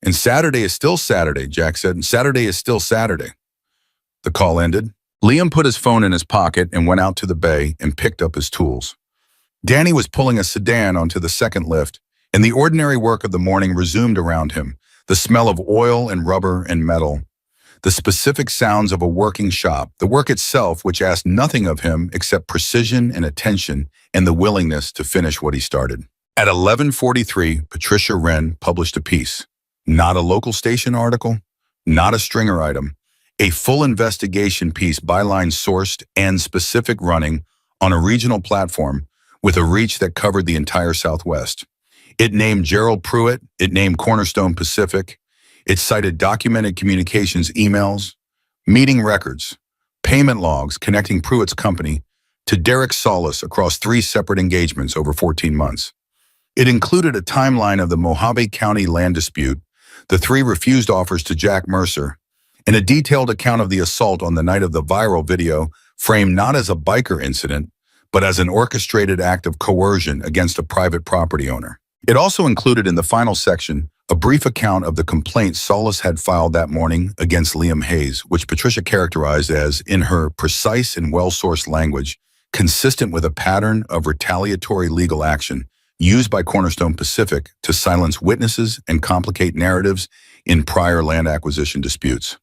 And Saturday is still Saturday, Jack said. And Saturday is still Saturday. The call ended. Liam put his phone in his pocket and went out to the bay and picked up his tools. Danny was pulling a sedan onto the second lift, and the ordinary work of the morning resumed around him, the smell of oil and rubber and metal, the specific sounds of a working shop, the work itself which asked nothing of him except precision and attention and the willingness to finish what he started. At 11:43, Patricia Wren published a piece. Not a local station article, not a stringer item, a full investigation piece, byline sourced and specific, running on a regional platform with a reach that covered the entire Southwest. It named Gerald Pruitt, it named Cornerstone Pacific, it cited documented communications emails, meeting records, payment logs connecting Pruitt's company to Derek Solis across 3 separate engagements over 14 months. It included a timeline of the Mojave County land dispute, the 3 refused offers to Jack Mercer, and a detailed account of the assault on the night of the viral video, framed not as a biker incident, but as an orchestrated act of coercion against a private property owner. It also included in the final section a brief account of the complaint Solis had filed that morning against Liam Hayes, which Patricia characterized as, in her precise and well-sourced language, consistent with a pattern of retaliatory legal action used by Cornerstone Pacific to silence witnesses and complicate narratives in prior land acquisition disputes.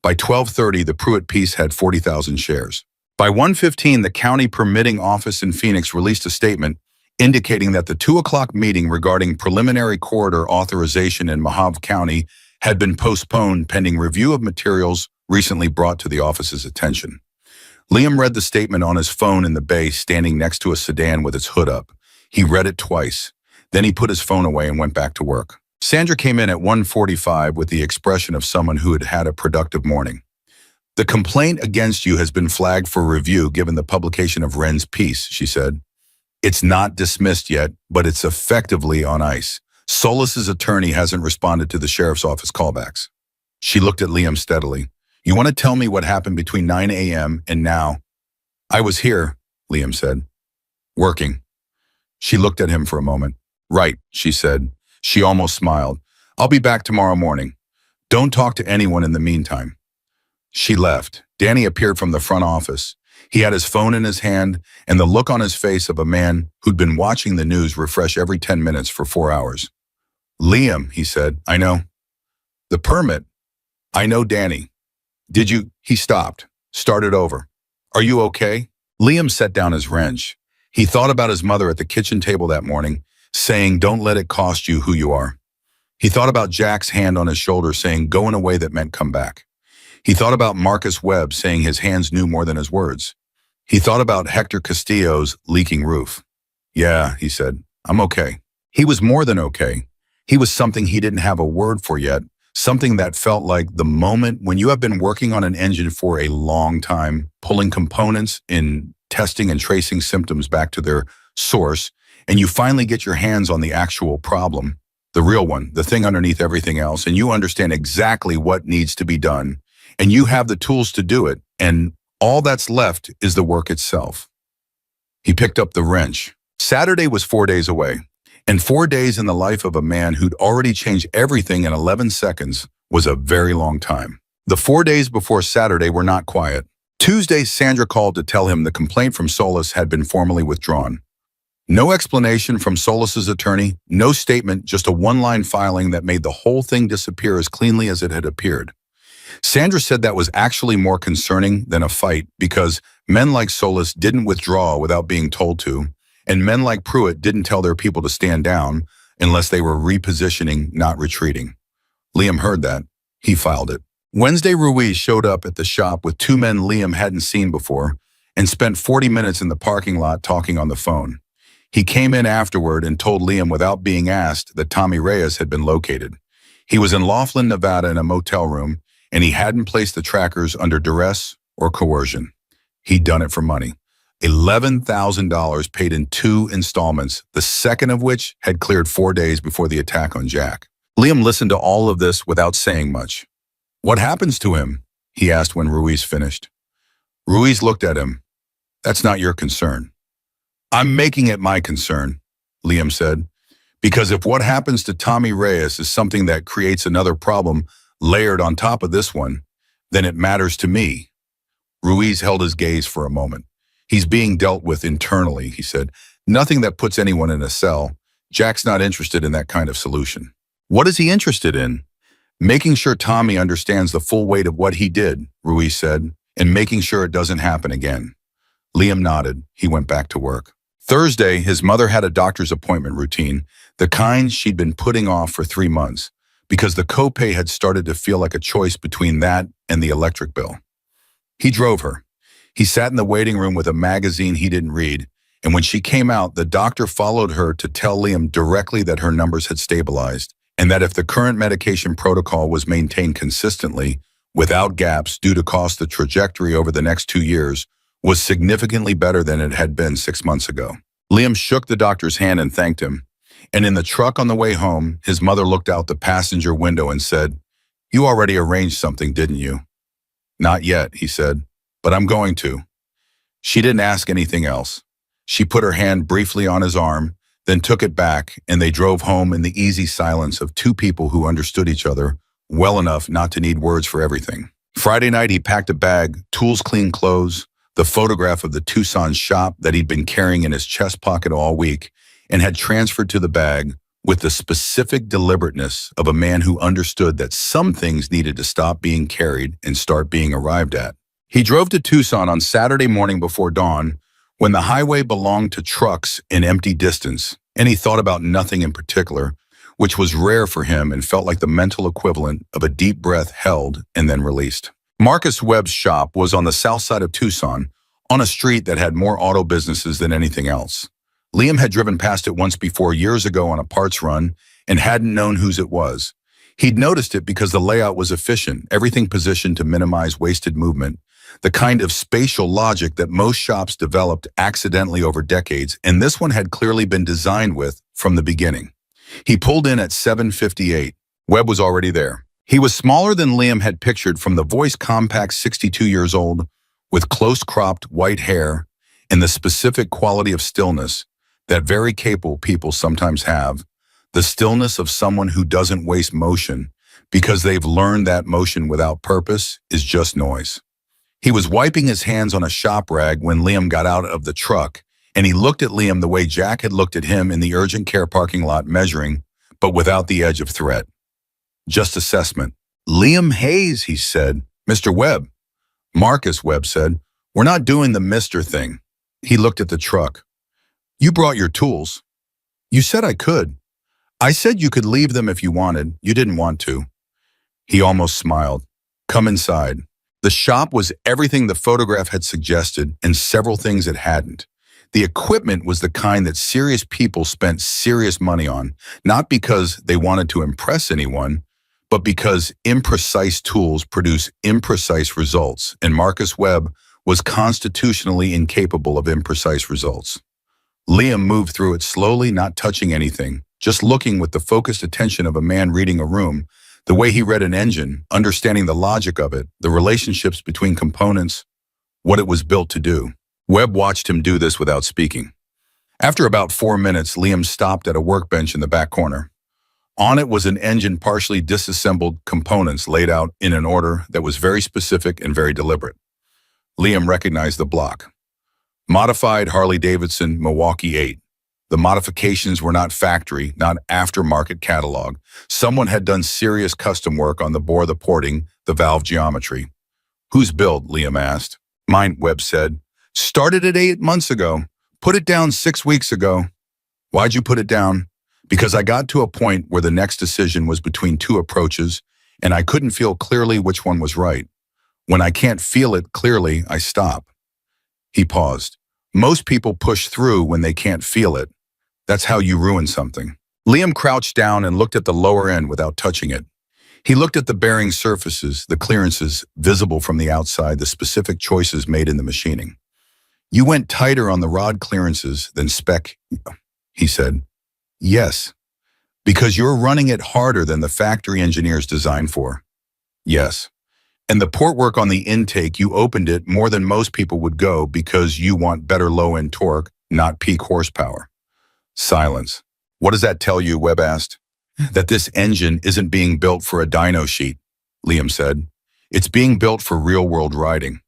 By 12:30, the Pruitt piece had 40,000 shares. By 1:15, the county permitting office in Phoenix released a statement indicating that the 2 o'clock meeting regarding preliminary corridor authorization in Mojave County had been postponed pending review of materials recently brought to the office's attention. Liam read the statement on his phone in the bay, standing next to a sedan with its hood up. He read it twice. Then he put his phone away and went back to work. Sandra came in at 1:45 with the expression of someone who had had a productive morning. The complaint against you has been flagged for review given the publication of Wren's piece, she said. It's not dismissed yet, but it's effectively on ice. Solis's attorney hasn't responded to the sheriff's office callbacks. She looked at Liam steadily. You want to tell me what happened between 9 a.m. and now? I was here, Liam said. Working. She looked at him for a moment. Right, she said. She almost smiled. I'll be back tomorrow morning. Don't talk to anyone in the meantime. She left. Danny appeared from the front office. He had his phone in his hand and the look on his face of a man who'd been watching the news refresh every 10 minutes for 4 hours. Liam, he said, I know. The permit. I know, Danny. Did you? He stopped, started over. Are you okay? Liam set down his wrench. He thought about his mother at the kitchen table that morning, saying, don't let it cost you who you are. He thought about Jack's hand on his shoulder saying, go in a way that meant come back. He thought about Marcus Webb saying his hands knew more than his words. He thought about Hector Castillo's leaking roof. Yeah, he said, I'm okay. He was more than okay. He was something he didn't have a word for yet, something that felt like the moment when you have been working on an engine for a long time, pulling components in testing and tracing symptoms back to their source, and you finally get your hands on the actual problem, the real one, the thing underneath everything else, and you understand exactly what needs to be done, and you have the tools to do it, and all that's left is the work itself. He picked up the wrench. Saturday was 4 days away, and 4 days in the life of a man who'd already changed everything in 11 seconds was a very long time. The 4 days before Saturday were not quiet. Tuesday, Sandra called to tell him the complaint from Solis had been formally withdrawn. No explanation from Solis's attorney, no statement, just a one-line filing that made the whole thing disappear as cleanly as it had appeared. Sandra said that was actually more concerning than a fight because men like Solis didn't withdraw without being told to, and men like Pruitt didn't tell their people to stand down unless they were repositioning, not retreating. Liam heard that. He filed it. Wednesday, Ruiz showed up at the shop with two men Liam hadn't seen before and spent 40 minutes in the parking lot talking on the phone. He came in afterward and told Liam without being asked that Tommy Reyes had been located. He was in Laughlin, Nevada in a motel room, and he hadn't placed the trackers under duress or coercion. He'd done it for money. $11,000 paid in 2 installments, the second of which had cleared 4 days before the attack on Jack. Liam listened to all of this without saying much. "What happens to him?" he asked when Ruiz finished. Ruiz looked at him. "That's not your concern." "I'm making it my concern," Liam said, "because if what happens to Tommy Reyes is something that creates another problem layered on top of this one, then it matters to me." Ruiz held his gaze for a moment. "He's being dealt with internally," he said. "Nothing that puts anyone in a cell. Jack's not interested in that kind of solution." "What is he interested in?" "Making sure Tommy understands the full weight of what he did," Ruiz said, "and making sure it doesn't happen again." Liam nodded. He went back to work. Thursday, his mother had a doctor's appointment routine, the kind she'd been putting off for 3 months, because the copay had started to feel like a choice between that and the electric bill. He drove her. He sat in the waiting room with a magazine he didn't read, and when she came out, the doctor followed her to tell Liam directly that her numbers had stabilized, and that if the current medication protocol was maintained consistently, without gaps due to cost, the trajectory over the next 2 years was significantly better than it had been 6 months ago. Liam shook the doctor's hand and thanked him. And in the truck on the way home, his mother looked out the passenger window and said, "You already arranged something, didn't you?" "Not yet," he said, "but I'm going to." She didn't ask anything else. She put her hand briefly on his arm, then took it back, and they drove home in the easy silence of two people who understood each other well enough not to need words for everything. Friday night, he packed a bag, tools, clean clothes, the photograph of the Tucson shop that he'd been carrying in his chest pocket all week, and had transferred to the bag with the specific deliberateness of a man who understood that some things needed to stop being carried and start being arrived at. He drove to Tucson on Saturday morning before dawn, when the highway belonged to trucks in empty distance, and he thought about nothing in particular, which was rare for him and felt like the mental equivalent of a deep breath held and then released. Marcus Webb's shop was on the south side of Tucson, on a street that had more auto businesses than anything else. Liam had driven past it once before years ago on a parts run and hadn't known whose it was. He'd noticed it because the layout was efficient, everything positioned to minimize wasted movement, the kind of spatial logic that most shops developed accidentally over decades, and this one had clearly been designed with from the beginning. He pulled in at 7:58. Webb was already there. He was smaller than Liam had pictured from the voice compact 62 years old, with close-cropped white hair and the specific quality of stillness that very capable people sometimes have, the stillness of someone who doesn't waste motion because they've learned that motion without purpose is just noise. He was wiping his hands on a shop rag when Liam got out of the truck, and he looked at Liam the way Jack had looked at him in the urgent care parking lot, measuring, but without the edge of threat. Just assessment. "Liam Hayes," he said. "Mr. Webb." "Marcus," Webb said. "We're not doing the Mr. thing." He looked at the truck. "You brought your tools." "You said I could." "I said you could leave them if you wanted. You didn't want to." He almost smiled. "Come inside." The shop was everything the photograph had suggested and several things it hadn't. The equipment was the kind that serious people spent serious money on, not because they wanted to impress anyone, but because imprecise tools produce imprecise results, and Marcus Webb was constitutionally incapable of imprecise results. Liam moved through it slowly, not touching anything, just looking with the focused attention of a man reading a room, the way he read an engine, understanding the logic of it, the relationships between components, what it was built to do. Webb watched him do this without speaking. After about 4 minutes, Liam stopped at a workbench in the back corner. On it was an engine partially disassembled components laid out in an order that was very specific and very deliberate. Liam recognized the block. Modified Harley-Davidson Milwaukee 8. The modifications were not factory, not aftermarket catalog. Someone had done serious custom work on the bore, the porting, the valve geometry. Whose build? Liam asked. Mine, Webb said. Started it 8 months ago. Put it down 6 weeks ago. Why'd you put it down? Because I got to a point where the next decision was between two approaches, and I couldn't feel clearly which one was right. When I can't feel it clearly, I stop. He paused. Most people push through when they can't feel it. That's how you ruin something. Liam crouched down and looked at the lower end without touching it. He looked at the bearing surfaces, the clearances visible from the outside, the specific choices made in the machining. You went tighter on the rod clearances than spec, he said. Yes, because you're running it harder than the factory engineers designed for. Yes. And the port work on the intake, you opened it more than most people would go because you want better low-end torque, not peak horsepower. Silence. What does that tell you? Webb asked. That this engine isn't being built for a dyno sheet, Liam said. It's being built for real-world riding.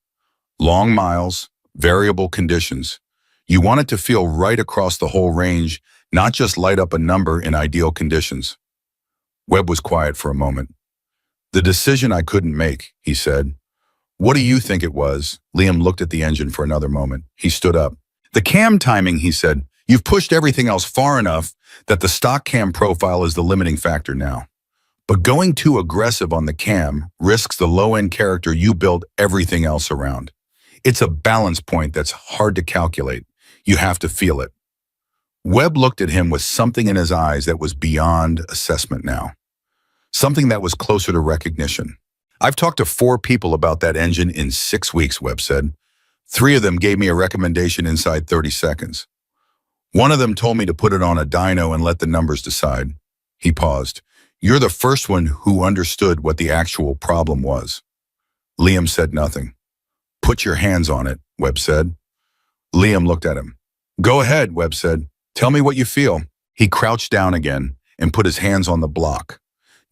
Long miles, variable conditions. You want it to feel right across the whole range, not just light up a number in ideal conditions. Webb was quiet for a moment. The decision I couldn't make, he said. What do you think it was? Liam looked at the engine for another moment. He stood up. The cam timing, he said. You've pushed everything else far enough that the stock cam profile is the limiting factor now. But going too aggressive on the cam risks the low-end character you build everything else around. It's a balance point that's hard to calculate. You have to feel it. Webb looked at him with something in his eyes that was beyond assessment now. Something that was closer to recognition. I've talked to 4 people about that engine in 6 weeks, Webb said. 3 of them gave me a recommendation inside 30 seconds. One of them told me to put it on a dyno and let the numbers decide. He paused. You're the first one who understood what the actual problem was. Liam said nothing. Put your hands on it, Webb said. Liam looked at him. Go ahead, Webb said. Tell me what you feel. He crouched down again and put his hands on the block.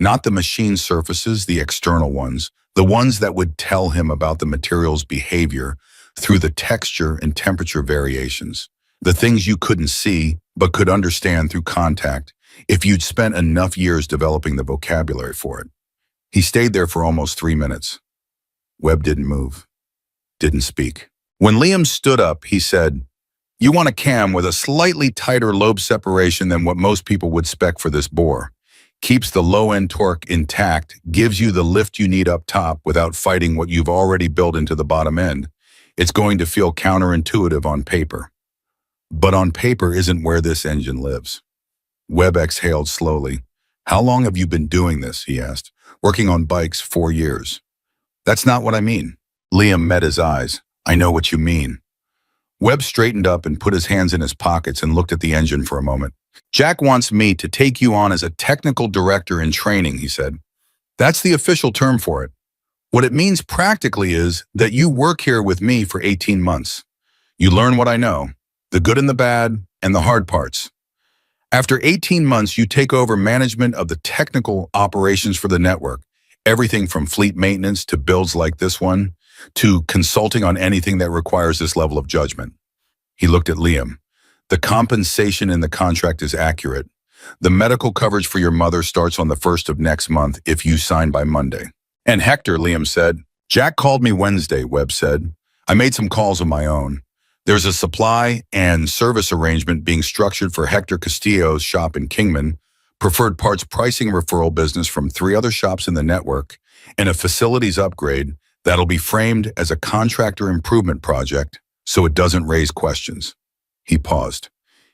Not the machine surfaces, the external ones, the ones that would tell him about the material's behavior through the texture and temperature variations. The things you couldn't see, but could understand through contact if you'd spent enough years developing the vocabulary for it. He stayed there for almost 3 minutes. Webb didn't move, didn't speak. When Liam stood up, he said, You want a cam with a slightly tighter lobe separation than what most people would spec for this bore. Keeps the low-end torque intact, gives you the lift you need up top without fighting what you've already built into the bottom end. It's going to feel counterintuitive on paper. But on paper isn't where this engine lives. Webb exhaled slowly. How long have you been doing this? He asked. Working on bikes 4 years. That's not what I mean. Liam met his eyes. I know what you mean. Webb straightened up and put his hands in his pockets and looked at the engine for a moment. Jack wants me to take you on as a technical director in training, he said. That's the official term for it. What it means practically is that you work here with me for 18 months. You learn what I know, the good and the bad, and the hard parts. After 18 months, you take over management of the technical operations for the network, everything from fleet maintenance to builds like this one, to consulting on anything that requires this level of judgment. He looked at Liam. The compensation in the contract is accurate. The medical coverage for your mother starts on the 1st of next month if you sign by Monday. And Hector, Liam said. Jack called me Wednesday, Webb said. I made some calls of my own. There's a supply and service arrangement being structured for Hector Castillo's shop in Kingman, preferred parts pricing referral business from 3 other shops in the network, and a facilities upgrade that'll be framed as a contractor improvement project so it doesn't raise questions. He paused.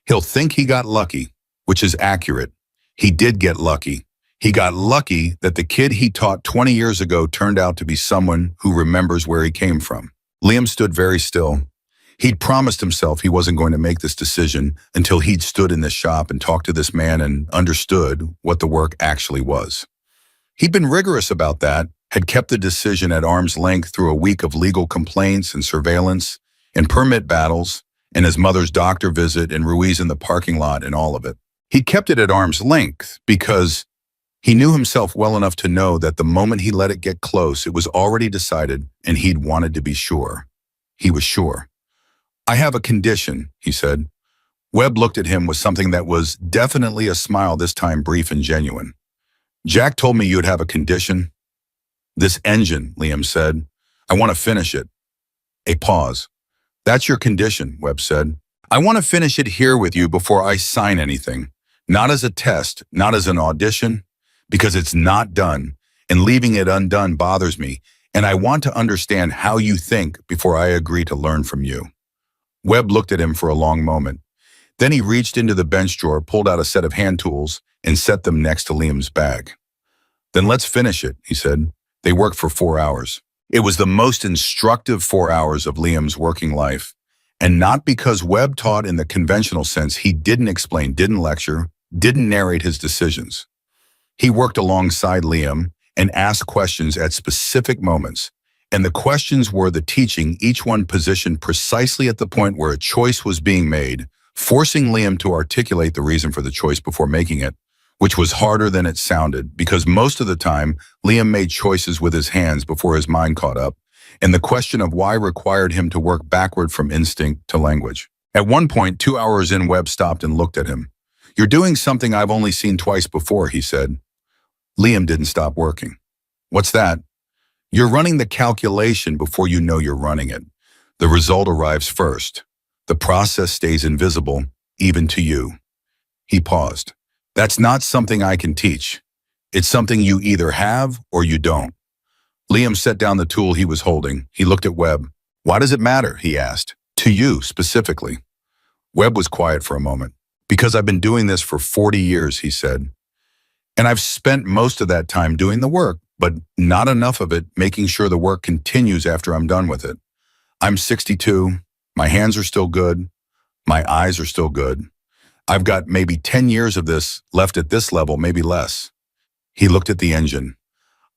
He'll think he got lucky, which is accurate. He did get lucky. He got lucky that the kid he taught 20 years ago turned out to be someone who remembers where he came from. Liam stood very still. He'd promised himself he wasn't going to make this decision until he'd stood in this shop and talked to this man and understood what the work actually was. He'd been rigorous about that, had kept the decision at arm's length through a week of legal complaints and surveillance and permit battles and his mother's doctor visit and Ruiz in the parking lot and all of it. He kept it at arm's length because he knew himself well enough to know that the moment he let it get close, it was already decided and he'd wanted to be sure. He was sure. I have a condition, he said. Webb looked at him with something that was definitely a smile, this time brief and genuine. Jack told me you'd have a condition. This engine, Liam said. I want to finish it. A pause. That's your condition, Webb said. I want to finish it here with you before I sign anything. Not as a test, not as an audition, because it's not done, and leaving it undone bothers me, and I want to understand how you think before I agree to learn from you. Webb looked at him for a long moment. Then he reached into the bench drawer, pulled out a set of hand tools, and set them next to Liam's bag. Then let's finish it, he said. They worked for 4 hours. It was the most instructive 4 hours of Liam's working life. And not because Webb taught in the conventional sense. He didn't explain, didn't lecture, didn't narrate his decisions. He worked alongside Liam and asked questions at specific moments. And the questions were the teaching, each one positioned precisely at the point where a choice was being made, forcing Liam to articulate the reason for the choice before making it, which was harder than it sounded, because most of the time, Liam made choices with his hands before his mind caught up, and the question of why required him to work backward from instinct to language. At one point, 2 hours in, Webb stopped and looked at him. You're doing something I've only seen twice before, he said. Liam didn't stop working. What's that? You're running the calculation before you know you're running it. The result arrives first. The process stays invisible, even to you. He paused. That's not something I can teach. It's something you either have or you don't. Liam set down the tool he was holding. He looked at Webb. Why does it matter? He asked. To you, specifically. Webb was quiet for a moment. Because I've been doing this for 40 years, he said. And I've spent most of that time doing the work, but not enough of it making sure the work continues after I'm done with it. I'm 62. My hands are still good. My eyes are still good. I've got maybe 10 years of this left at this level, maybe less. He looked at the engine.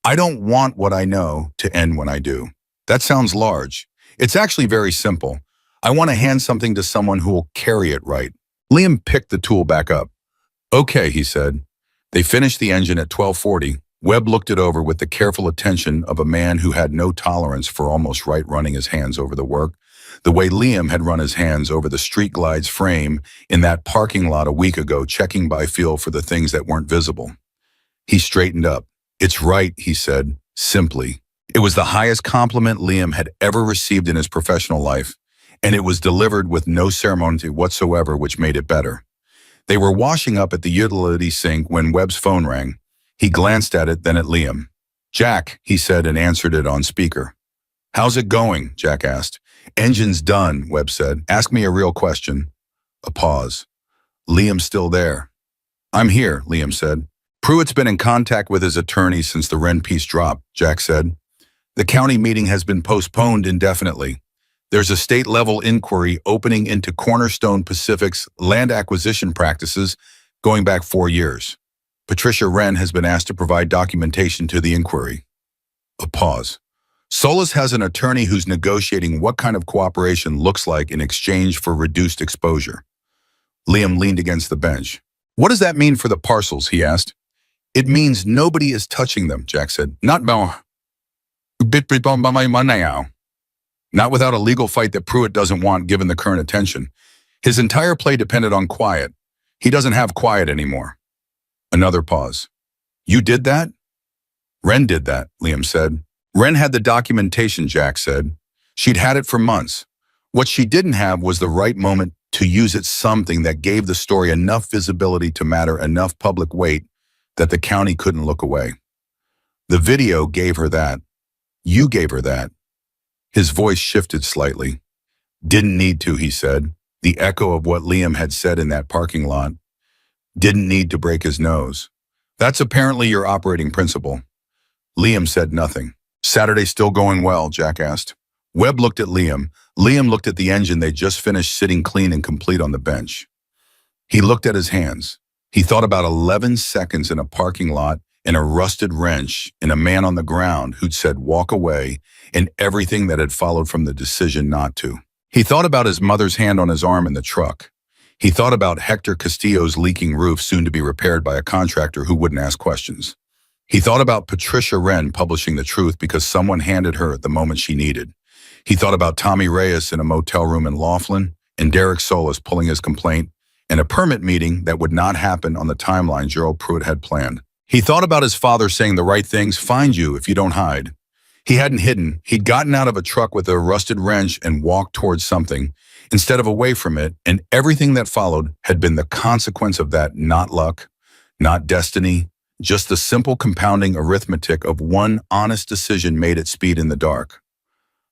I don't want what I know to end when I do. That sounds large. It's actually very simple. I want to hand something to someone who will carry it right. Liam picked the tool back up. Okay, he said. They finished the engine at 12:40. Webb looked it over with the careful attention of a man who had no tolerance for almost right running his hands over the work, the way Liam had run his hands over the Street Glide's frame in that parking lot a week ago, checking by feel for the things that weren't visible. He straightened up. It's right, he said, simply. It was the highest compliment Liam had ever received in his professional life, and it was delivered with no ceremony whatsoever, which made it better. They were washing up at the utility sink when Webb's phone rang. He glanced at it, then at Liam. Jack, he said, and answered it on speaker. How's it going? Jack asked. Engine's done, Webb said. Ask me a real question. A pause. Liam's still there. I'm here, Liam said. Pruitt's been in contact with his attorney since the Wren piece dropped, Jack said. The county meeting has been postponed indefinitely. There's a state-level inquiry opening into Cornerstone Pacific's land acquisition practices going back 4 years. Patricia Wren has been asked to provide documentation to the inquiry. A pause. Solis has an attorney who's negotiating what kind of cooperation looks like in exchange for reduced exposure. Liam leaned against the bench. What does that mean for the parcels? He asked. It means nobody is touching them, Jack said. Not without a legal fight that Pruitt doesn't want given the current attention. His entire play depended on quiet. He doesn't have quiet anymore. Another pause. You did that? Wren did that, Liam said. Wren had the documentation, Jack said. She'd had it for months. What she didn't have was the right moment to use it, something that gave the story enough visibility to matter, enough public weight that the county couldn't look away. The video gave her that. You gave her that. His voice shifted slightly. Didn't need to, he said, the echo of what Liam had said in that parking lot. Didn't need to break his nose. That's apparently your operating principle. Liam said nothing. Saturday still going well, Jack asked. Webb looked at Liam. Liam looked at the engine they'd just finished sitting clean and complete on the bench. He looked at his hands. He thought about 11 seconds in a parking lot, in a rusted wrench, in a man on the ground who'd said walk away, and everything that had followed from the decision not to. He thought about his mother's hand on his arm in the truck. He thought about Hector Castillo's leaking roof, soon to be repaired by a contractor who wouldn't ask questions. He thought about Patricia Wren publishing the truth because someone handed her at the moment she needed. He thought about Tommy Reyes in a motel room in Laughlin, and Derek Solis pulling his complaint, and a permit meeting that would not happen on the timeline Gerald Pruitt had planned. He thought about his father saying the right things, find you if you don't hide. He hadn't hidden. He'd gotten out of a truck with a rusted wrench and walked towards something, instead of away from it, and everything that followed had been the consequence of that, not luck, not destiny, just the simple compounding arithmetic of one honest decision made at speed in the dark.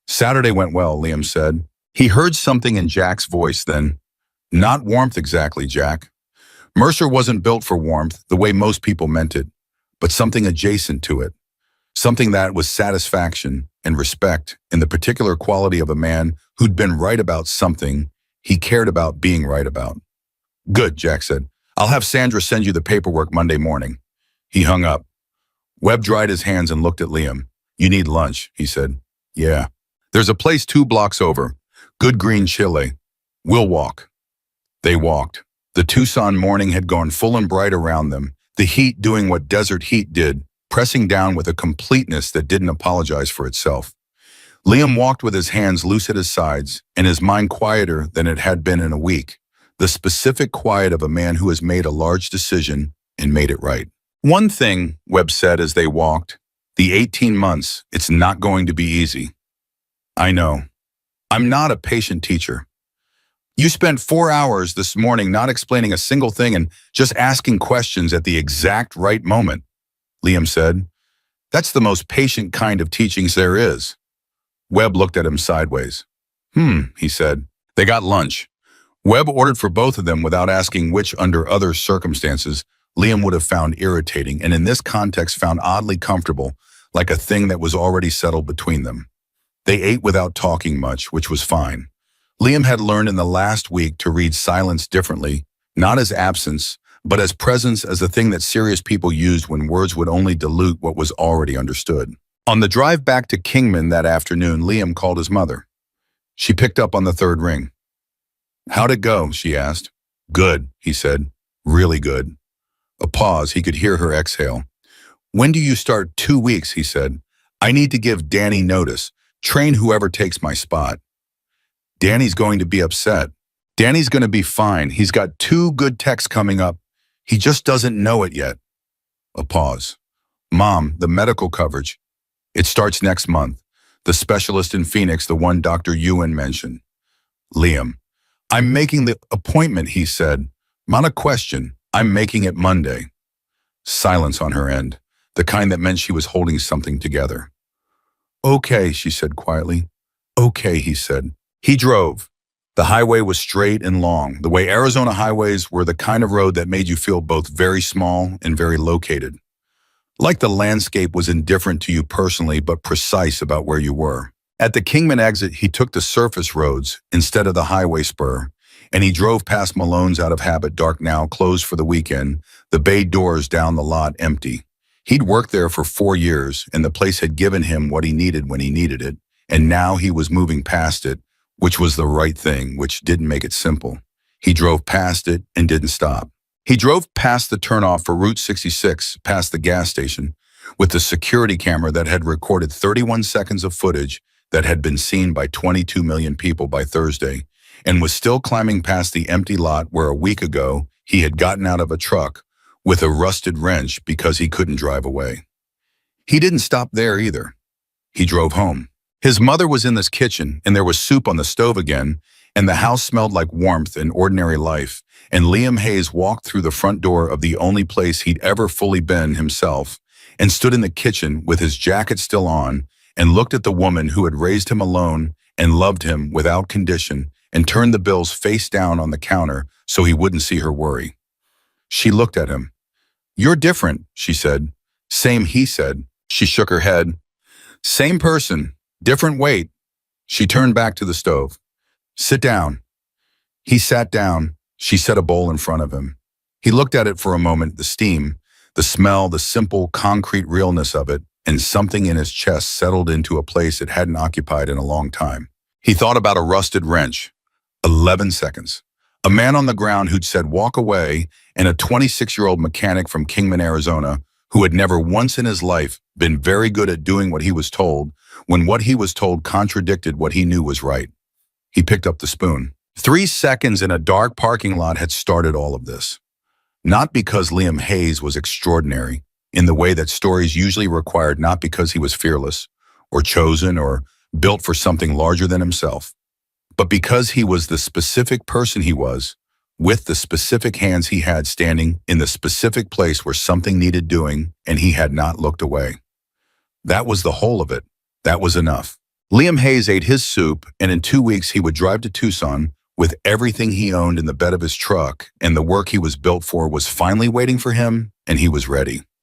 Saturday went well, Liam said. He heard something in Jack's voice then. Not warmth exactly, Jack. Mercer wasn't built for warmth the way most people meant it, but something adjacent to it. Something that was satisfaction and respect in the particular quality of a man who'd been right about something he cared about being right about. Good, Jack said. I'll have Sandra send you the paperwork Monday morning. He hung up. Webb dried his hands and looked at Liam. You need lunch, he said. Yeah. There's a place 2 blocks over. Good green chile. We'll walk. They walked. The Tucson morning had gone full and bright around them, the heat doing what desert heat did, pressing down with a completeness that didn't apologize for itself. Liam walked with his hands loose at his sides and his mind quieter than it had been in a week, the specific quiet of a man who has made a large decision and made it right. One thing, Webb said as they walked, the 18 months, it's not going to be easy. I know. I'm not a patient teacher. You spent 4 hours this morning not explaining a single thing and just asking questions at the exact right moment, Liam said. That's the most patient kind of teachings there is. Webb looked at him sideways. He said. They got lunch. Webb ordered for both of them without asking which, under other circumstances, Liam would have found irritating and in this context found oddly comfortable, like a thing that was already settled between them. They ate without talking much, which was fine. Liam had learned in the last week to read silence differently, not as absence, but as presence, as a thing that serious people used when words would only dilute what was already understood. On the drive back to Kingman that afternoon, Liam called his mother. She picked up on the 3rd ring. How'd it go? She asked. Good, he said. Really good. A pause, he could hear her exhale. When do you start? 2 weeks, he said. I need to give Danny notice. Train whoever takes my spot. Danny's going to be upset. Danny's going to be fine. He's got 2 good techs coming up. He just doesn't know it yet. A pause. Mom, the medical coverage. It starts next month. The specialist in Phoenix, the one Dr. Ewan mentioned. Liam. I'm making the appointment, he said. Not a question. I'm making it Monday. Silence on her end, the kind that meant she was holding something together. Okay, she said quietly. Okay, he said. He drove. The highway was straight and long, the way Arizona highways were the kind of road that made you feel both very small and very located. Like the landscape was indifferent to you personally, but precise about where you were. At the Kingman exit, he took the surface roads instead of the highway spur, and he drove past Malone's out of habit, dark now, closed for the weekend, the bay doors down the lot empty. He'd worked there for 4 years, and the place had given him what he needed when he needed it, and now he was moving past it, which was the right thing, which didn't make it simple. He drove past it and didn't stop. He drove past the turnoff for Route 66, past the gas station, with the security camera that had recorded 31 seconds of footage that had been seen by 22 million people by Thursday, and was still climbing past the empty lot where a week ago he had gotten out of a truck with a rusted wrench because he couldn't drive away. He didn't stop there either. He drove home. His mother was in this kitchen, and there was soup on the stove again, and the house smelled like warmth and ordinary life, and Liam Hayes walked through the front door of the only place he'd ever fully been himself, and stood in the kitchen with his jacket still on, and looked at the woman who had raised him alone and loved him without condition, and turned the bills face down on the counter so he wouldn't see her worry. She looked at him. You're different, she said. Same, he said. She shook her head. Same person, different weight. She turned back to the stove. Sit down. He sat down. She set a bowl in front of him. He looked at it for a moment, the steam, the smell, the simple, concrete realness of it, and something in his chest settled into a place it hadn't occupied in a long time. He thought about a rusted wrench. 11 seconds. A man on the ground who'd said walk away, and a 26-year-old mechanic from Kingman, Arizona, who had never once in his life been very good at doing what he was told when what he was told contradicted what he knew was right. He picked up the spoon. 3 seconds in a dark parking lot had started all of this. Not because Liam Hayes was extraordinary, in the way that stories usually required, not because he was fearless, or chosen, or built for something larger than himself, but because he was the specific person he was, with the specific hands he had standing in the specific place where something needed doing, and he had not looked away. That was the whole of it. That was enough. Liam Hayes ate his soup, and in 2 weeks he would drive to Tucson with everything he owned in the bed of his truck, and the work he was built for was finally waiting for him, and he was ready.